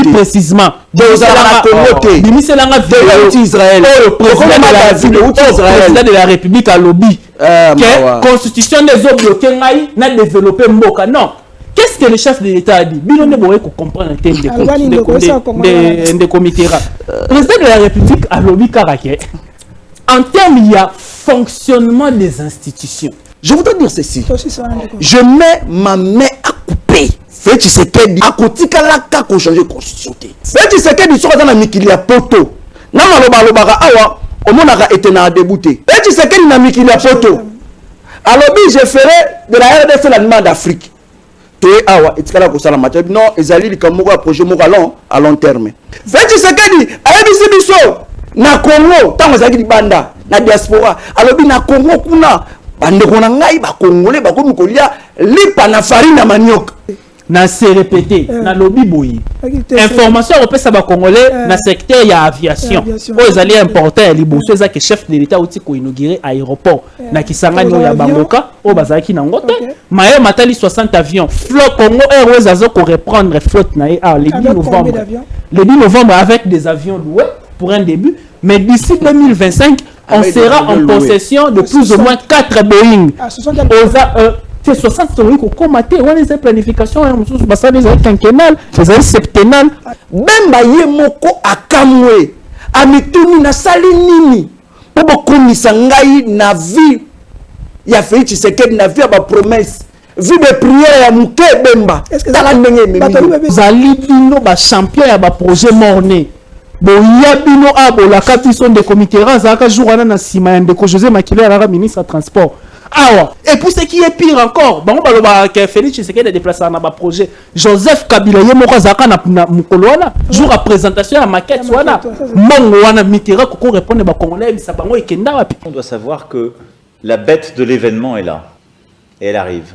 lobi précisément bimiselanga vidéo Israël président de la République à lobby que constitution des autres bloqué ngai na développer mboka. Non, qu'est-ce que le chef de l'État a dit? Bino ne pourrait comprendre des comités. Président de la République à lobby karaké. En termes, il y a fonctionnement des institutions. Je voudrais dire ceci. Je mets ma main à couper. Félix Tshisekedi à côté kalaka ko changer constitution. Félix Tshisekedi soit dans la mikilia poto. Na maloba lobaka awa omonaka etena débouté. Félix Tshisekedi na mikilia poto. Alors je ferai de la RDC l'animal d'Afrique. Toé awa etikala ko sala matière non ezali likamoko projet moko à long terme. Félix Tshisekedi ayebisi biso na Congo tango zaki libanda na diaspora. Alors na Congo kuna bande kona ngai ba congolais ba komi kolia lipa na farine na manioc. Na se répéter na lobby boyi information repesa ba congolais na secteur ya aviation o ezali important ya liboso eza que chef de l'état outi ko inaugurer aéroport na kisangani ya bangoka o bazaki na ngote maye matali 60 avions flotte Congo Airways azo ko reprendre flotte na le 10 novembre avec des avions loués pour un début, mais d'ici 2025 on sera en possession de plus ou moins 4 Boeing. C'est 60 tonnes qui ont on les planification, les quinquennales, les septennales. Même baye moko akamwe, amituni na sali nini, pour komisa ngai na vie, ya Félix Tshisekedi na vie ba promesse, vie de prière ya muke bemba. Tala ndenge memi. Zali bino ba champion ya ba projet morné. Boya bino abo la capison de comité razaka jourana na sima ndeko José Makila la ministre transport. Ah, et pour ce qui est pire encore, bon baloba que Félix Tshisekedi a déplacé dans ma projet Joseph Kabila yemoko zaka na mukolwana jour à présentation à maquette wana mongo wana mitira ko répondre ba congolais bisa bango ekenda wapi. On doit savoir que la bête de l'événement est là et elle arrive.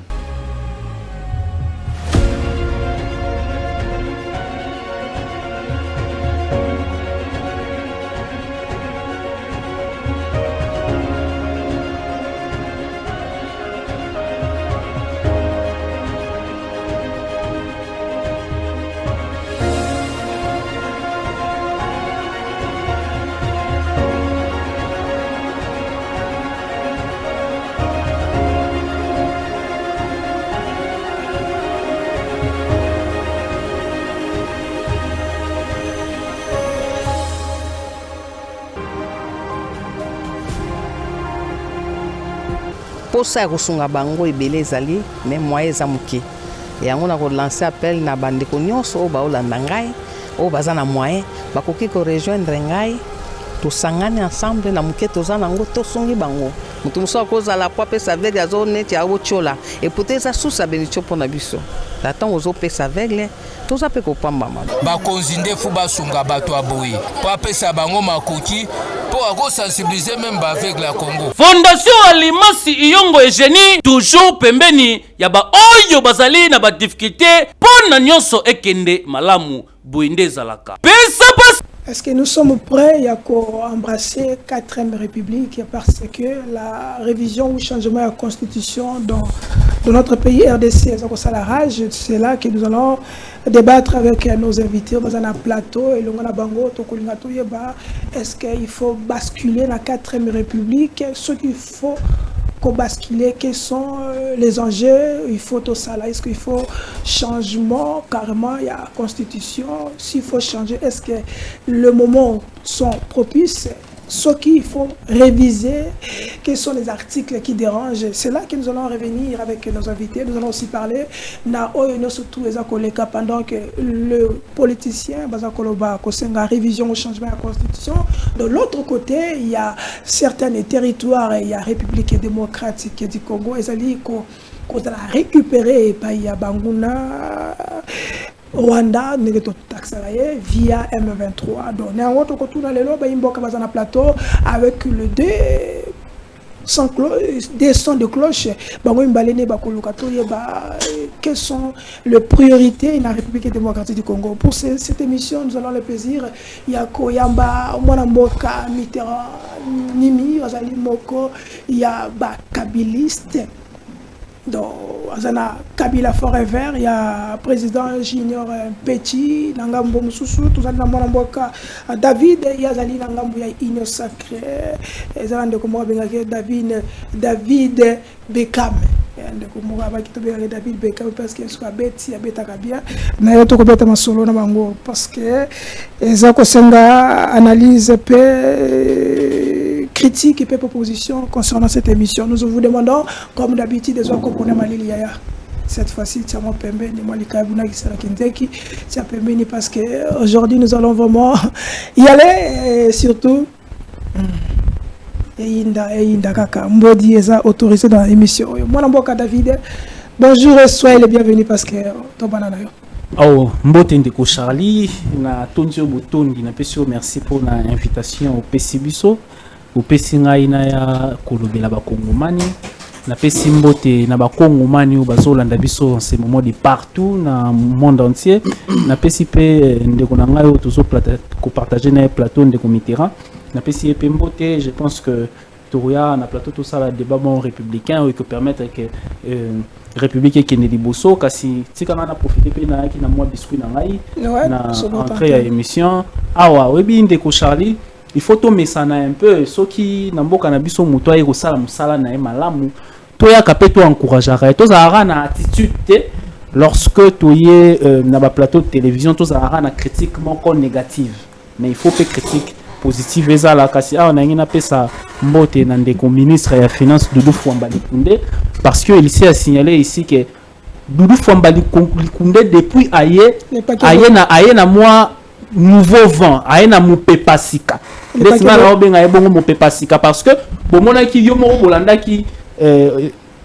Posa ya kosunga bango ebele ezali mais moyen eza moke yango na ko lancer appel na bandeko nyonso oyo baolanda ngai oyo baza na moyen bakoki ko rejoindre ngai tosangani ensemble na moke toza nango tosungi bango mutu mosusu akozala po apesa aveugle azo neti aotiola eputa eza susu abelitio mpona biso na ntango ozopesa aveugle toza mpe kopambama bakonzi ndefu basunga bato ya boye po apesa bango makoki po akosensibilize meme baaveugle ya Congo. Fondation Alimasi Iyongo Eugénie toujours pembeni ya ba oyo bazali na ba difficulté pona nyonso ekende malamu boinde ezalaka pesa pas. Est-ce que nous sommes prêts à embrasser 4e République parce que la révision ou changement de la Constitution dans notre pays RDC, c'est là que nous allons débattre avec nos invités dans un plateau et est-ce qu'il faut basculer la 4e République? Ce qu'il faut basculer, quels sont les enjeux, il faut tout ça là, est-ce qu'il faut changement, carrément, il y a la constitution, s'il faut changer, est-ce que le moment sont propices, ce qu'il faut réviser, quels sont les articles qui dérangent, c'est là que nous allons revenir avec nos invités, nous allons aussi parler, surtout les collègues pendant que le politicien, la révision au changement de la constitution, de l'autre côté, il y a certains territoires, il y a République démocratique du Congo, et qu'on a récupéré par Banguna, Rwanda, via M23. Donc, nous avons un plateau avec le des sons de cloche. Quelles sont les priorités de la République démocratique du Congo? Pour cette émission, nous allons le plaisir. Il y a Koyamba, Mwanamboka, Mitterrand, Nimi, Azali Moko, il y a Kabiliste. Donc, Azana Kabila Forever, il y a président Junior Petit, Nangambo Moussoussou, tout ça, Namboka David, il y a Zali Nangambo, il y a Igno Sacré, David Beckham. David Beckham parce que soit bête, il y a bête à bien. Nayo to kobeta masolo na bango parce que ezako senga analyse critique et proposition concernant cette émission. Nous vous demandons, comme d'habitude, des autres qu'on a mal yaya. Cette fois-ci, tu as mon pembe, ni moi les kabuna qui sera kindeki, tu as pembe ni parce que aujourd'hui nous allons vraiment y aller et surtout. Inda kaka mbodi eza autorisé dans l'émission. Moi namboka David. Bonjour et soyez les bienvenus parce que to banana yo. Oh, mbote ndeko Charlie na tondio botondi na pesio merci pour la invitation au Pesibiso. Au Pesinga ina ya kolobela ba Kongomani. Na pesi mbote na ba Kongomani bazolanda biso en ce moment de partout na monde entier. Na pesi pe ndeko na ngayo tozo partager na plateau ndeko Mitterrand. Na pesi pe mbote, je pense que Touria na plateau tout ça la débat bon républicain qui permettre que république qui ne liboso kasi tika na profiter pe na ki na moi biscuit na ngai na entrée à émission awa webi ndeko Charlie il faut to mesana un peu soki na mboka na biso muto ayi ko sala musala na malamu to ya kapeto encourager to za na attitude lorsque tu y na ba plateau de télévision to za na critique moko négative mais il faut pas critique positive ezala kasi on a ngina pesa mbote na ndeko ministre ya finance Doudou Fouambali Koundé parce que il s'est signalé ici que Doudou Fouambali Koundé depuis aye na moi nouveau vent aye na mopepa sika lesima na obenga ebongo mopepa sika parce que bomona ki yo mo bolanda ki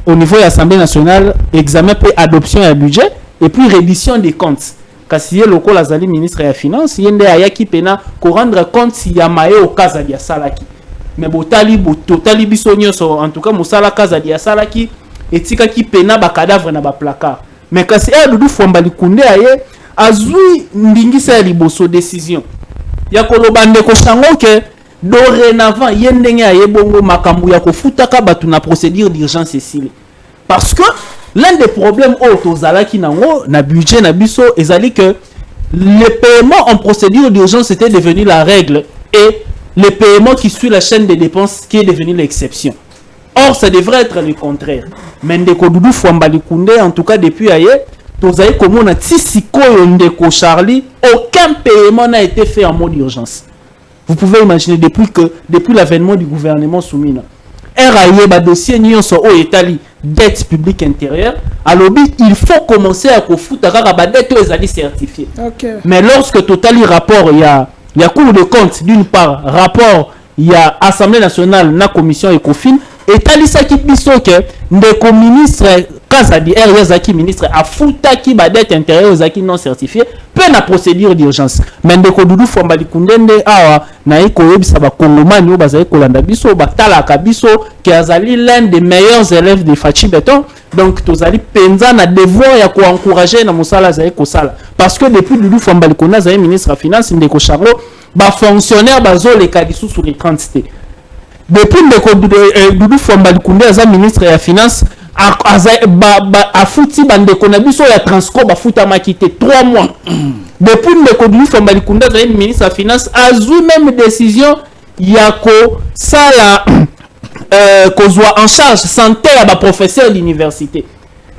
au niveau de l'Assemblée nationale examen pe adoption ya budget et puis reddition des comptes. Kasi ye loko la zali ministre ya finance yende ayaki pena ko rendre compte si ya maye au kaza dia salaki mais botali biso nyonso en tout cas musala kaza dia salaki etika ki pena ba cadavre na ba placard mais kasi Doudou Fouambali Koundé aye azui ndingisa ya liboso décision ya koloba ndeko sango ke dorénavant yendenge aye bongo makambu ya kofutaka batu na procédure d'urgence esile parce que l'un des problèmes autozalaki nango na budget na biso ezali que les paiements en procédure d'urgence était devenu la règle et les paiements qui suivent la chaîne des dépenses qui est devenu l'exception. Or ça devrait être le contraire. Mais ndeko Doudou Fouambali Koundé en tout cas depuis aye tozali komona tisikoyo ndeko Charlie aucun paiement n'a été fait en mode d'urgence. Vous pouvez imaginer depuis l'avènement du gouvernement Soumina RAE ba dossier nyonso o etali dette publique intérieure alors il faut commencer à kofuta kaka ba dette ezali certifié. Okay. Mais lorsque totali rapport il y a Cour de compte d'une part rapport il y a Assemblée nationale na commission Ecofin etali saki biso ke ndeko ministre Kazadi Yazaki ministre afuta ki ba dette intérieure zaki non certifié peu na procédure d'urgence mais ndeko Doudou Fouambali Koundé awa na iko yebisa ba Kongomani o bazali kolanda biso batalaka biso ki azali l'un des meilleurs élèves de Fachi Beton donc tozali penza na devoir ya ko encourager na musala za ko sala parce que depuis Doudou Fouambali Koundé azali ministre de finance ndeko Charlo ba fonctionnaire bazo le kadisu sur les 30 T depuis ndeko Doudou Fouambali Koundé azali ministre de finance a fouti bandeko na biso ya Transco ba futa makite 3 mois depuis ndeko Doudou Fouambali Koundé azali ministre de finance azui même décision ya ko sala kozwa en charge santé ya ba professeur d'université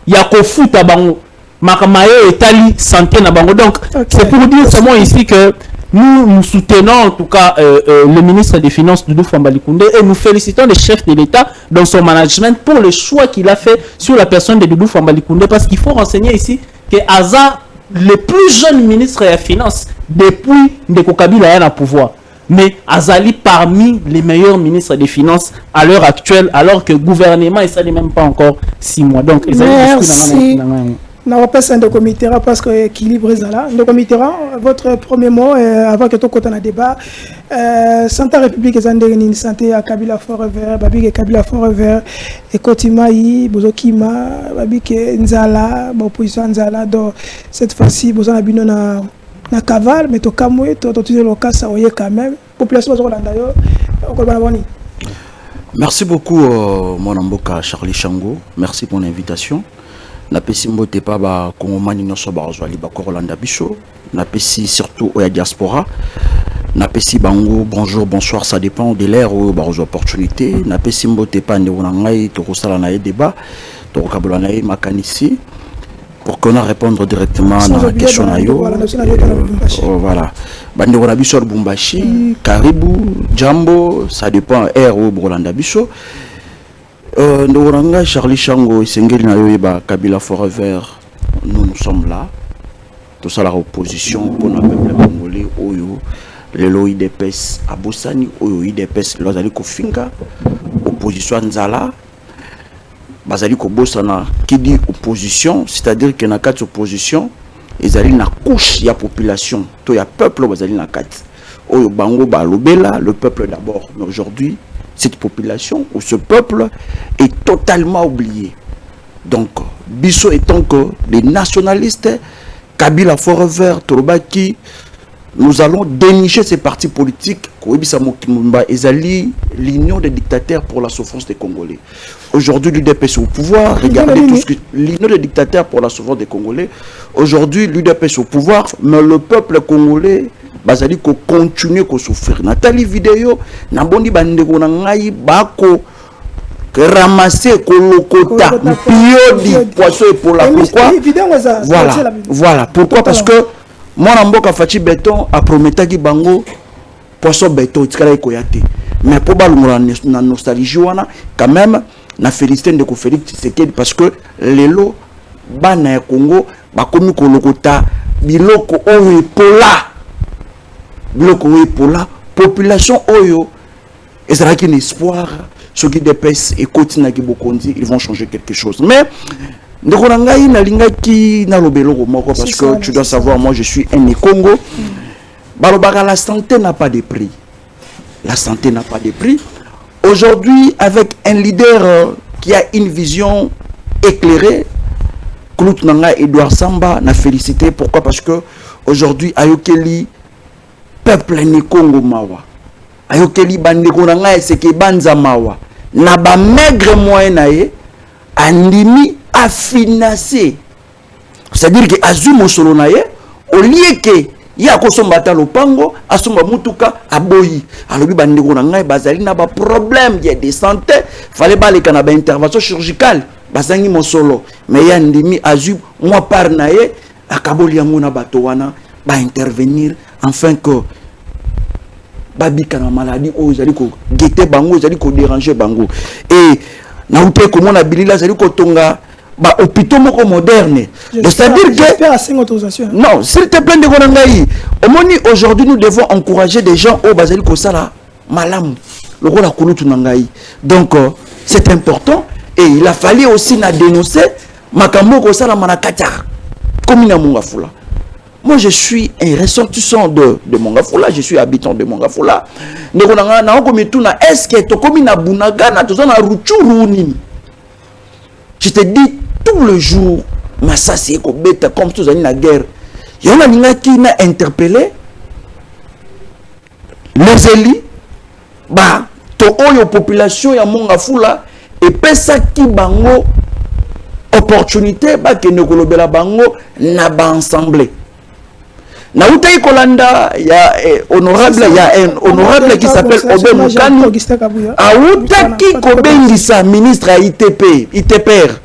ya ko futa bango makamayo etali santé na bango donc okay. C'est pour dire seulement ici que nous soutenons en tout cas le ministre des Finances Doudou Fouambali Koundé et nous félicitons le chef de l'État dans son management pour le choix qu'il a fait sur la personne de Doudou Fouambali Koundé parce qu'il faut renseigner ici que Aza le plus jeune ministre des Finances depuis Ndeko Kabila a un pouvoir mais Azali parmi les meilleurs ministres des Finances à l'heure actuelle alors que le gouvernement n'est même pas encore 6 mois donc merci. On va passer de Mitterrand parce que l'équilibre est là. Donc Mitterrand, votre premier mot avant que tout côté na débat, Santa République est en santé à Kabila Forever, Babi Kabila Forever, et Kotimaï, Bozokima, Babi Nzala, opposition Nzala. Donc cette fois-ci, Bozan Abino na Kaval, mais to Kamwe, to le cas ça oye quand même. Population Bozolanda yo, on va boni. Merci beaucoup, mon amboka Charlie Chango. Merci pour l'invitation. Napesi mbote pa ba kongomani nyonso ba ozwali ba Korolanda biso. Napesi surtout au diaspora. Napesi bango bonjour bonsoir, ça dépend de l'ère ou ba opportunité. Napesi mbote pa ndeko na ngai to kosala na débat, to kabola na makanisi pour qu'on a répondre directement à la question na yo. Voilà. Bandeko na biso Lubumbashi, Karibu, Jambo, ça dépend ère ou Rolanda biso. Ndoranga Charlie Chango Sengeli na yoyeba Kabila Forever, nous sommes là. Tout ça la opposition pour le peuple congolais oyo lelo IDPS abosani oyo IDPS lozali kofinga opposition nzala bazali ko bosana qui dit opposition, c'est-à-dire que na quatre opposition ezali na couche ya population to ya peuple bazali na quatre oyo bango ba lobela le peuple d'abord, mais aujourd'hui cette population ou ce peuple est totalement oublié. Donc, Bisso étant que les nationalistes, Kabila Forever, Torobaki, nous allons dénicher ces partis politiques, l'union des dictateurs pour la souffrance des Congolais. Aujourd'hui, l'UDPS au pouvoir, regardez tout ce que l'union des dictateurs pour la souffrance des Congolais. Aujourd'hui, l'UDPS au pouvoir, mais le peuple congolais bazali ko continuer ko souffrir. Nathalie vidéo na bondi bandeko na ngai bako ramasser ko lokota piodi poisson et pour la pourquoi voilà pourquoi parce que mon amboka Fachi Béton a prometaki bango poisson béton tikala ko yate mais pour balungura na nostalgie wana quand même na félicité ndeko Félix Tshisekedi parce que lelo bana ya Congo bakomi ko lokota biloko oyo pola bloc pour la population oyo et ça qui un espoir ceux qui dépassent et continuent qui bokondi ils vont changer quelque chose mais ndekonangai na lingaki na lobelo moko parce que tu dois savoir moi je suis un Congo balobaka la santé n'a pas de prix, la santé n'a pas de prix. Aujourd'hui avec un leader qui a une vision éclairée, Claude Nanga Edouard Samba n'a félicité. Pourquoi? Parce que aujourd'hui ayokeli peuple ni Congo mawa ayokeli bandeko na ngai seke banza mawa na ba maigre moyen na ye andimi a financer, c'est-à-dire que azumo solo na ye au lieu que ya ko somba ta lopango asomba mutuka aboyi alobi bandeko na ngai bazali na ba problème de santé fallait ba le kana ba intervention chirurgicale bazangi mosolo mais ya ndimi azu moi par na ye akaboli yango na bato wana ba intervenir afin que babika na maladie ou zali ko guetter bango zali ko déranger bango et na uté ko mona bilila zali ko tonga ba hôpitaux moko moderne, c'est-à-dire que non s'il te plaît de konangai omoni aujourd'hui nous devons encourager des gens au bazali ko sala malamu lokola kulutu nangai donc c'est important et il a fallu aussi na dénoncer makambo ko sala manakata comme na Mongafula. Moi, je suis un ressortissant de Mongafula, je suis habitant de Mongafula. Est-ce que tu comme na Bunagana, tu na Ruchuru? Je te dis tout le jour, Massassi Kobeta, comme tous la guerre. Il y en a qui n'a interpellé les élites, bah, to oyo population ya Mongafula, et pesa ki bango opportunité, bah, que ne kolobela bango na ba ensemble. Na Utaï Kolanda, il y a honorable, il y a un honorable qui s'appelle Obe Mokano. A Utaki Kobengisa, ministre à ITPR.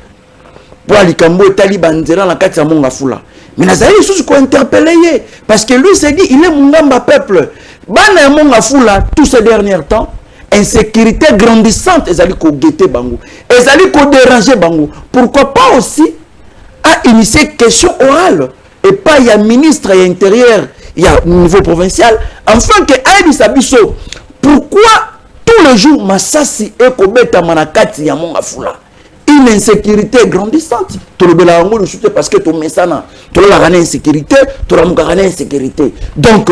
Pour Alikambo et Taliban, la Katia Mongafula. Mais Nazari, il faut interpeller. Parce que lui s'est dit, il est Mungamba peuple. Bana Mongafula, tout ces derniers temps, insécurité grandissante, ils allaient guetter Bango. Ils allaient déranger Bango. Pourquoi pas aussi à initier question orale? Et pas il y a ministre et intérieur, il y a niveau provincial, enfin que Aïdi Sabiso, pourquoi tous les jours Massassi et Kobeta Manakati ya Mongafula, une insécurité grandissante. Tout le bélango le soutient parce que tout mesana, tout le la insécurité, tout la moukarane insécurité. Donc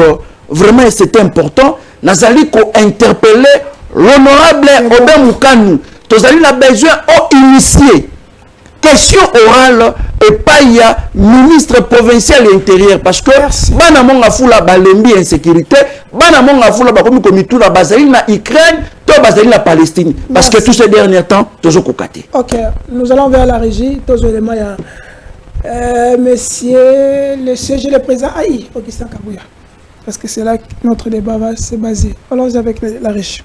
vraiment c'est important. Nazali ko interpeller l'honorable Obe Mukanu. Tozali la besoin au initié. Question orale et pas il y a ministre provincial et intérieur parce que bana monga fula balembi insécurité bana monga fula bakomi komitu na bazali na Ukraine to Bazali la Palestine. Parce que tous ces derniers temps, toujours cocaté. Ok, nous allons vers la régie. Tous les moyens. Monsieur le CG, le président Aïe, Augustin Kabouya. Parce que c'est là que notre débat va se baser. Allons avec la régie.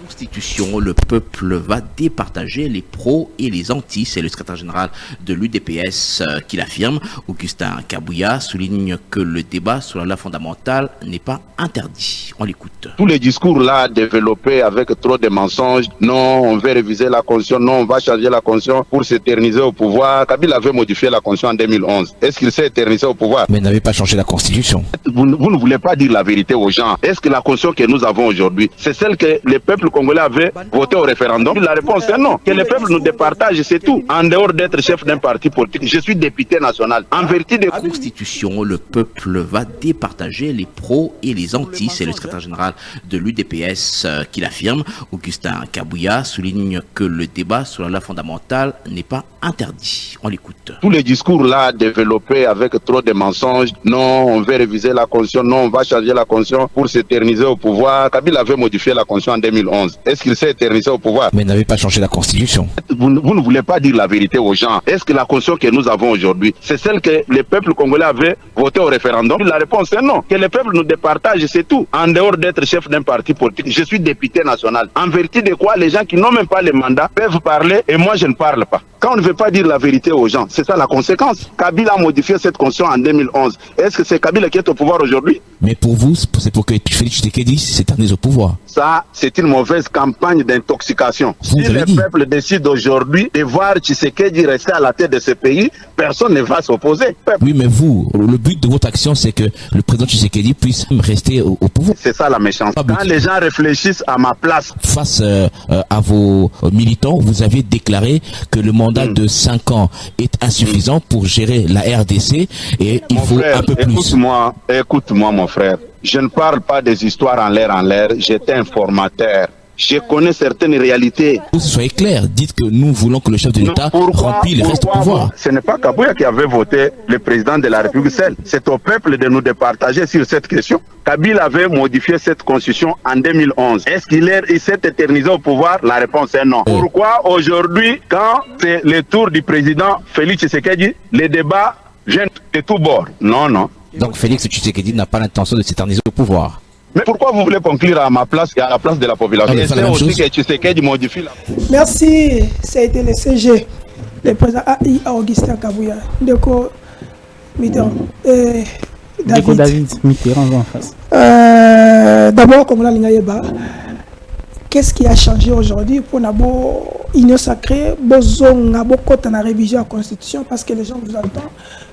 Constitution, le peuple va départager les pros et les antis. C'est le secrétaire général de l'UDPS qui l'affirme. Augustin Kabouya souligne que le débat sur la loi fondamentale n'est pas interdit. On l'écoute. Tous les discours là développés avec trop de mensonges, non, on veut réviser la Constitution, non, on va changer la Constitution pour s'éterniser au pouvoir. Kabila avait modifié la Constitution en 2011. Est-ce qu'il s'est éternisé au pouvoir? Mais n'avait pas changé la Constitution. Vous ne voulez pas dire la vérité aux gens. Est-ce que la Constitution que nous avons aujourd'hui, c'est celle que les peuples congolais avaient voté au référendum? La réponse est non. Que les peuples nous départagent, c'est tout. En dehors d'être chef d'un parti politique, je suis député national. En vérité de Constitution, le peuple va départager les pros et les antis. C'est le secrétaire général de l'UDPS qui l'affirme. Augustin Kabouya souligne que le débat sur la loi fondamentale n'est pas interdit. On l'écoute. Tous les discours là développés avec trop de mensonges, non, on veut réviser la Constitution, non, on va changer la Constitution pour s'éterniser au pouvoir. Kabila avait modifié la Constitution en 2011. Est-ce qu'il s'est éternisé au pouvoir? Mais n'avait pas changé la Constitution. Vous ne voulez pas dire la vérité aux gens. Est-ce que la Constitution que nous avons aujourd'hui, c'est celle que les peuples congolais avaient voté au référendum? La réponse est non. Que les peuples nous départagent, c'est tout. En dehors d'être chef d'un parti politique, je suis député national. En vérité de quoi les gens qui n'ont même pas le mandat peuvent parler et moi je ne parle pas. Quand on ne veut pas dire la vérité aux gens, c'est ça la conséquence. Kabila a modifié cette Constitution en 2011. Est-ce que c'est Kabila qui est au pouvoir aujourd'hui? Mais pour vous, c'est pour que Félix Tshisekedi s'éternise au pouvoir. Ça, c'est une mauvaise campagne d'intoxication. Si le peuple décide aujourd'hui de voir Tshisekedi rester à la tête de ce pays, personne ne va s'opposer. Oui, mais vous, le but de votre action, c'est que le président Tshisekedi puisse rester au pouvoir. C'est ça la méchanceté. Quand les gens réfléchissent à ma place. Face à vos militants, vous avez déclaré que le mandat de 5 ans est insuffisant pour gérer la RDC et il faut un peu plus. Écoute-moi mon frère, je ne parle pas des histoires en l'air, j'étais informateur. Je connais certaines réalités. Soyez clair, dites que nous voulons que le chef de l'État remplisse le reste du pouvoir. Ce n'est pas Kabouya qui avait voté le président de la République seul. C'est au peuple de nous départager sur cette question. Kabila avait modifié cette constitution en 2011. Est-ce qu'il s'est éternisé au pouvoir? La réponse est non. Pourquoi aujourd'hui, quand c'est le tour du président Félix Tshisekedi, les débats viennent de tous bords? Non, non. Donc Félix Tshisekedi n'a pas l'intention de s'éterniser au pouvoir. Mais pourquoi vous voulez conclure à ma place et à la place de la population? Et c'est aussi que Tshisekedi modifie la... Merci, ça a été le CG, le président AI Augustin Kabouya. Ndeko Mitterrand. David Mitterrand en face. D'abord, comme la Lingayeba, qu'est-ce qui a changé aujourd'hui pour Nabo Union Sacrée, Bozon, Nabo Kota na révision de la Constitution, parce que les gens vous entendent,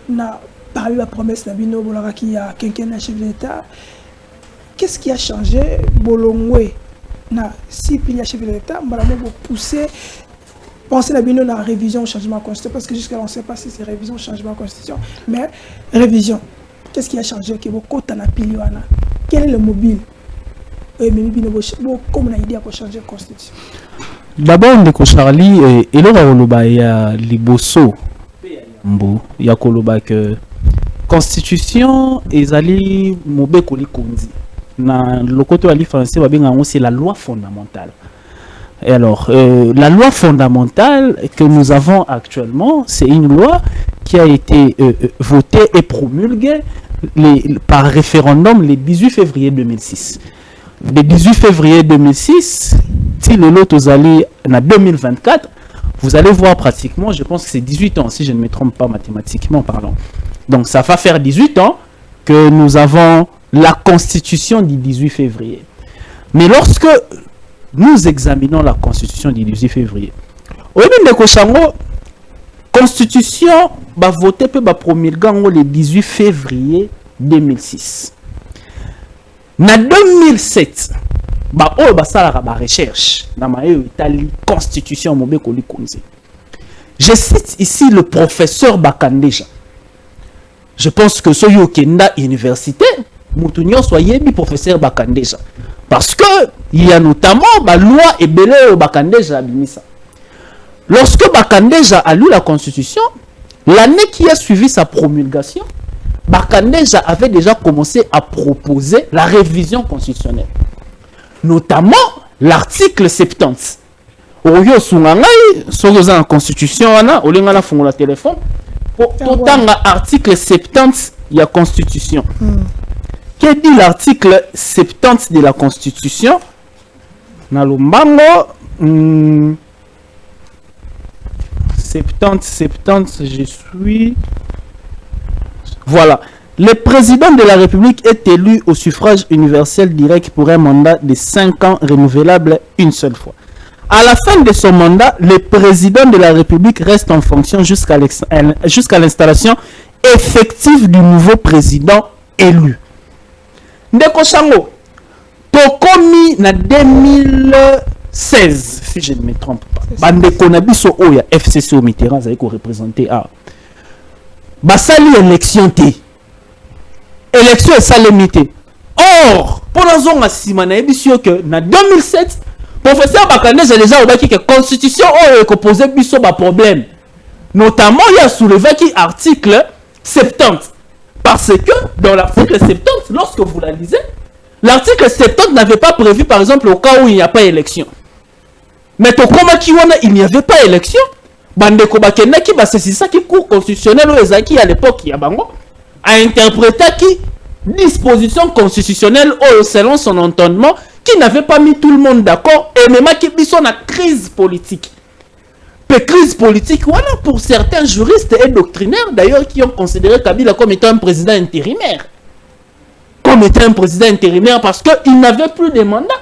n'a pas eu la promesse d'Abino Bolara qui a quinquennat chef de l'État. Qu'est-ce qui a changé? Bolongwe, si il y a chef de l'État, on va pousser, penser à la révision au changement de constitution, parce que jusqu'à là, on ne sait pas si c'est révision au changement de constitution, mais révision. Qu'est-ce qui a changé? Quel est le mobile? Comment on a idée à changer la constitution? D'abord, on Charlie, et là, il y a Liboso, il y a que constitution, ezali mobeko likonzi. Na le côté ali français c'est la loi fondamentale. Et alors la loi fondamentale que nous avons actuellement, c'est une loi qui a été votée et promulguée par référendum le 18 février 2006. Le 18 février 2006, si le lot aux allés en 2024, vous allez voir pratiquement, je pense que c'est 18 ans si je ne me trompe pas mathématiquement parlant. Donc ça va faire 18 ans que nous avons la constitution du 18 février. Mais lorsque nous examinons la constitution du 18 février, au niveau de Koshango, constitution va voter pour promulguer le 18 février 2006. En 2007, la recherche dans la constitution mobeko likonzi. Je cite ici le professeur Bakandeja. Je pense que ce Yokenda Université, Moutounion soyez professeur Bakandeja. Parce que il y a notamment la loi et belé Bakandeja Bimisa. Lorsque Bakandeja a lu la Constitution, l'année qui a suivi sa promulgation, Bakandeja avait déjà commencé à proposer la révision constitutionnelle. Notamment l'article 70. Oyo sungangai, sozo en constitution wana, olinga la fongola téléphone. Totanga article 70 de la constitution. Que dit l'article 70 de la constitution? Nalumbango 70, je suis. Voilà. Le président de la République est élu au suffrage universel direct pour un mandat de 5 ans renouvelable une seule fois. À la fin de son mandat, le président de la République reste en fonction jusqu'à l'installation effective du nouveau président élu. Ndeko Sango, Tokomi na 2016, si je ne me trompe pas. Bandeko na biso oya FCC au Mitterrand za ko représenter a. Basali élection té. Élection est salemité. Or, pour la zone à Simana ebisio que na 2007, professeur Bakane j'ai déjà obaki que constitution o composé biso ba problème. Notamment il a soulevé qui article 70. Parce que dans l'article 70, lorsque vous la lisez, l'article 70 n'avait pas prévu par exemple au cas où il n'y a pas élection. Mais au Komakiwana, il n'y avait pas élection. Bandeko Bakena qui c'est ça qui cour constitutionnel ou Ezaki à l'époque Yabango a interprété qui disposition constitutionnelle ou selon son entendement qui n'avait pas mis tout le monde d'accord et même qui mis son crise politique. Peu crise politique, voilà pour certains juristes et doctrinaires d'ailleurs qui ont considéré Kabila comme étant un président intérimaire. Comme étant un président intérimaire parce qu'il n'avait plus de mandat.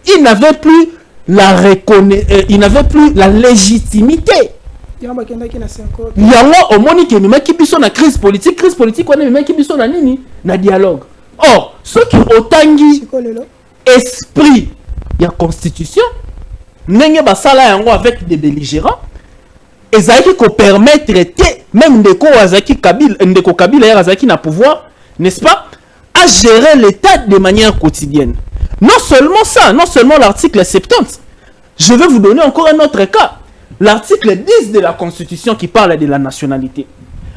Il n'avait plus il n'avait plus la légitimité. Il y a au moins qui me qui bison na crise politique on est même qui bison na nini na dialogue. Or ceux qui otangi esprit il y a constitution n'engé basala yango avec des belligérants et ça qui permettre même ndeko Azaki Kabila Azaki na pouvoir, n'est-ce pas, à gérer l'État de manière quotidienne. Non seulement ça, non seulement l'article 70. Je vais vous donner encore un autre cas. L'article 10 de la Constitution qui parle de la nationalité.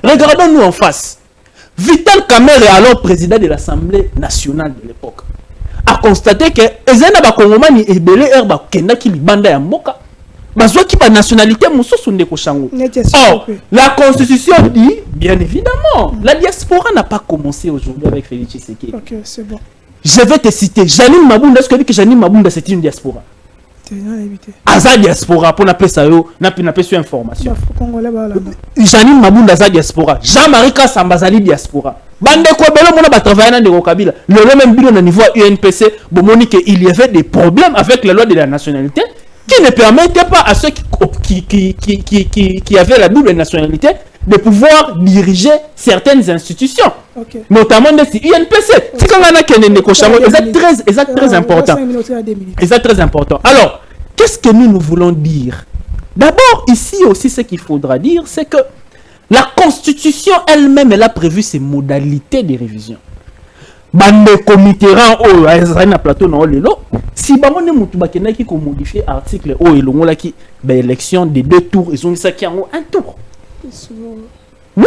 Regardons-nous en face. Vital Kamerhe, alors président de l'Assemblée nationale de l'époque, a constaté que Ezena Bakongomani et Belé Herba Kenda qui libanda ya mboka. Bazwa qui ba nationalité mususu ndeko shango. Or, la Constitution dit, bien évidemment, la diaspora n'a pas commencé aujourd'hui avec Félix Tshisekedi. Ok, c'est bon. Je vais te citer. Janine Mabunda, est-ce que dit que Janine Mabunda c'est une diaspora? Aza diaspora pour n'appeler ça yo, n'appeler sur information. Janine Mabunda Aza diaspora. Jean-Marie Kassambazali diaspora. Bande ko belo mona ba travailler na ndeko Kabila. Le même bilo na niveau UNPC, bomoni que il y avait des problèmes avec la loi de la nationalité qui ne permettait pas à ceux qui avaient la double nationalité de pouvoir diriger certaines institutions. Okay. Notamment des INPC. C'est quand on a très important. C'est très important. Alors, qu'est-ce que nous voulons dire? D'abord, ici aussi, ce qu'il faudra dire, c'est que la Constitution elle-même, elle a prévu ses modalités de révision. Bande commitérant au na plateau na lelo si bango ne mutu bakena ki ko modifier article o elongola ki ba élection de 2 tours ils ont ça qui en un tour. Oui,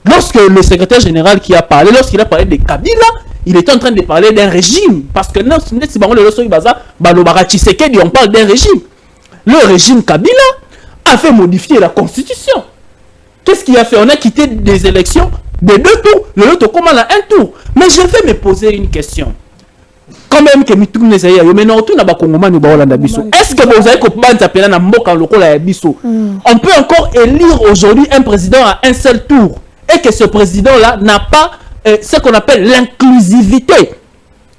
lorsque le secrétaire général qui a parlé, lorsqu'il a parlé de Kabila, il était en train de parler d'un régime parce que non si bango lelo so ibaza balobara Tshisekedi on parle d'un régime. Le régime Kabila a fait modifier la constitution. Qu'est-ce qu'il a fait? On a quitté des élections de 2 tours, le autre comment à un tour. Mais je vais me poser une question. Quand même que mitou nezaya yo maintenant tout na ba kongomani ba Hollande biso. Est-ce que vous avez compris pena na mboka lokola ya biso? On peut encore élire aujourd'hui un président à un seul tour et que ce président là n'a pas ce qu'on appelle l'inclusivité.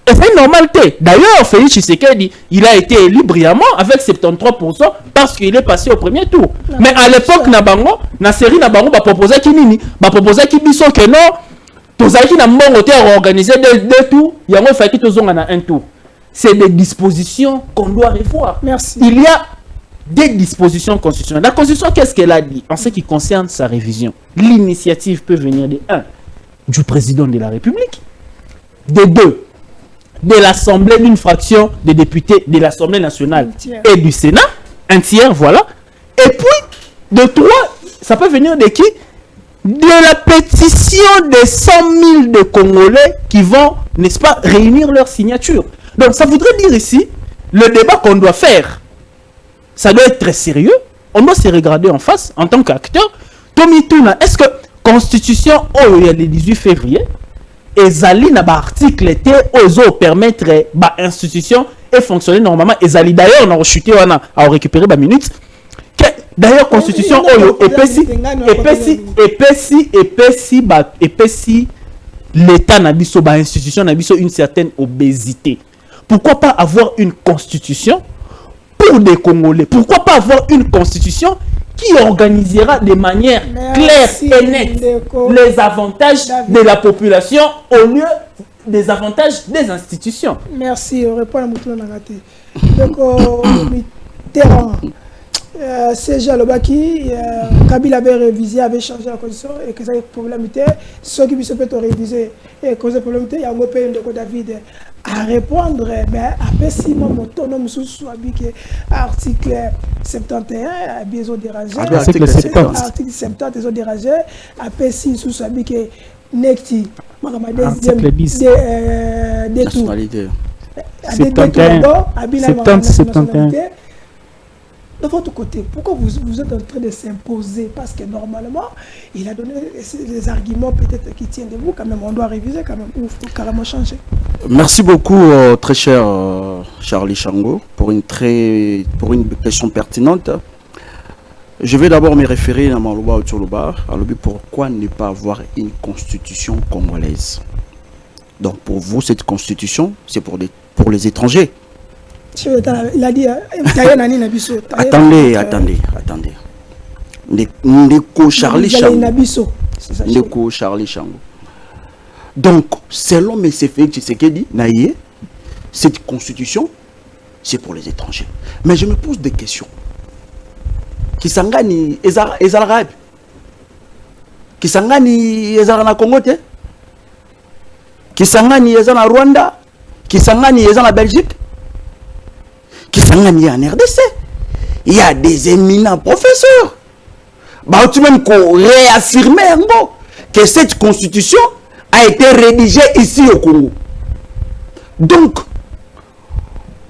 Et c'est une normalité. D'ailleurs, Félix Tshisekedi, il a été élu brillamment avec 73% parce qu'il est passé au premier tour. Mais à l'époque, Nabango, na série Nabango, va proposer qui nini, va proposer qui biso que non, tous qui n'a pas organisé 2 tours, il y a un fait qui tous ont un tour. C'est des dispositions qu'on doit revoir. Merci. Il y a des dispositions constitutionnelles. La Constitution, qu'est-ce qu'elle a dit en ce qui concerne sa révision? L'initiative peut venir de 1, du président de la République, de 2, de l'Assemblée, d'une fraction des députés de l'Assemblée nationale et du Sénat, un tiers, voilà. Et puis, de 3, ça peut venir de qui? De la pétition des 100 000 de Congolais qui vont, n'est-ce pas, réunir leur signature. Donc, ça voudrait dire ici le débat qu'on doit faire, ça doit être très sérieux. On doit se regarder en face en tant qu'acteur. Tommy Tuna, est-ce que Constitution, il y a le 18 février, et Zali n'a pas article aux permettre l'institution et fonctionner normalement. Et Zali d'ailleurs, on a rechuté, on a récupéré ma minute. D'ailleurs, Constitution, épaissi, l'État n'a pas institution, n'a pas une certaine obésité. Pourquoi pas avoir une constitution pour des Congolais? Pourquoi pas avoir une constitution qui organisera de manière claire et nette les avantages de la population au lieu des avantages des institutions? Merci. On répond à Moutoula Nagate. Donc, Mitterrand, CG Alobaki, Kabila avait révisé, avait changé la constitution et que ça a problème. Ceux qui peuvent réviser et causer problème, il y a un pays de David à répondre. Mais après, si mon autonome sous article 71, ils ont dérangé. Article 70. Article 70, ils ont dérangé. Après, si sous que Nekti, article 10. Nationalité. 71. De votre côté, pourquoi vous êtes en train de s'imposer? Parce que normalement, il a donné les arguments peut-être qui tiennent debout. Quand même, on doit réviser quand même, ou il faut carrément changer. Merci beaucoup, très cher Charlie Chango, pour une question pertinente. Je vais d'abord me référer à Maloba Otcholoba, à l'objet pourquoi ne pas avoir une constitution congolaise. Donc pour vous, cette constitution, c'est pour les étrangers. Il a dit, attendez. Ndeko Charlie Chango. Donc, selon M. Félix Tshisekedi, cette constitution, c'est pour les étrangers. Mais je me pose des questions. Kisangani Ezarabe, Kisangani Ezara Congo, Kisangani Ezara Rwanda, Kisangani Ezara Belgique, Kisangani en RDC. Il y a des éminents professeurs. Bah, tu même qu'on réaffirmer que cette constitution a été rédigée ici au Congo. Donc,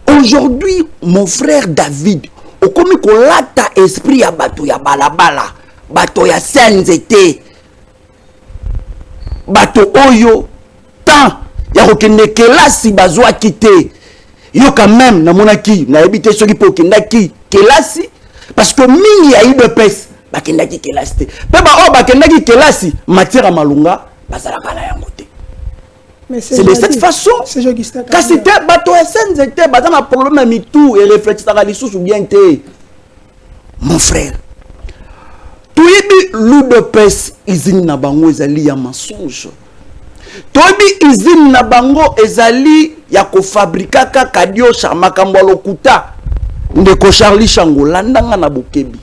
aujourd'hui, mon frère David, au comme qu'on lata esprit à bateau ya balabala, bateau ya senzete, bateau oyo, tant ya rokende kelasi bazwa kité. Yo quand même na monaki na habité ceux qui peut kendaki kelasi parce que mini ya IBPS ba kendaki kelasi te. Pe ba ba kendaki kelasi matière malunga bazala kana yango te. C'est de cette façon. Quand c'était bateau SN était bazana problème à mitou et réfléchir à l'issue bien te. Mon frère. Toyebi l'UDPS izine na bango ezali ya mensonge. Toyebi izine na bango ezali ya ko fabrika kaka dio makambo lokuta ndeko Charlie Chango landanga na bokebi.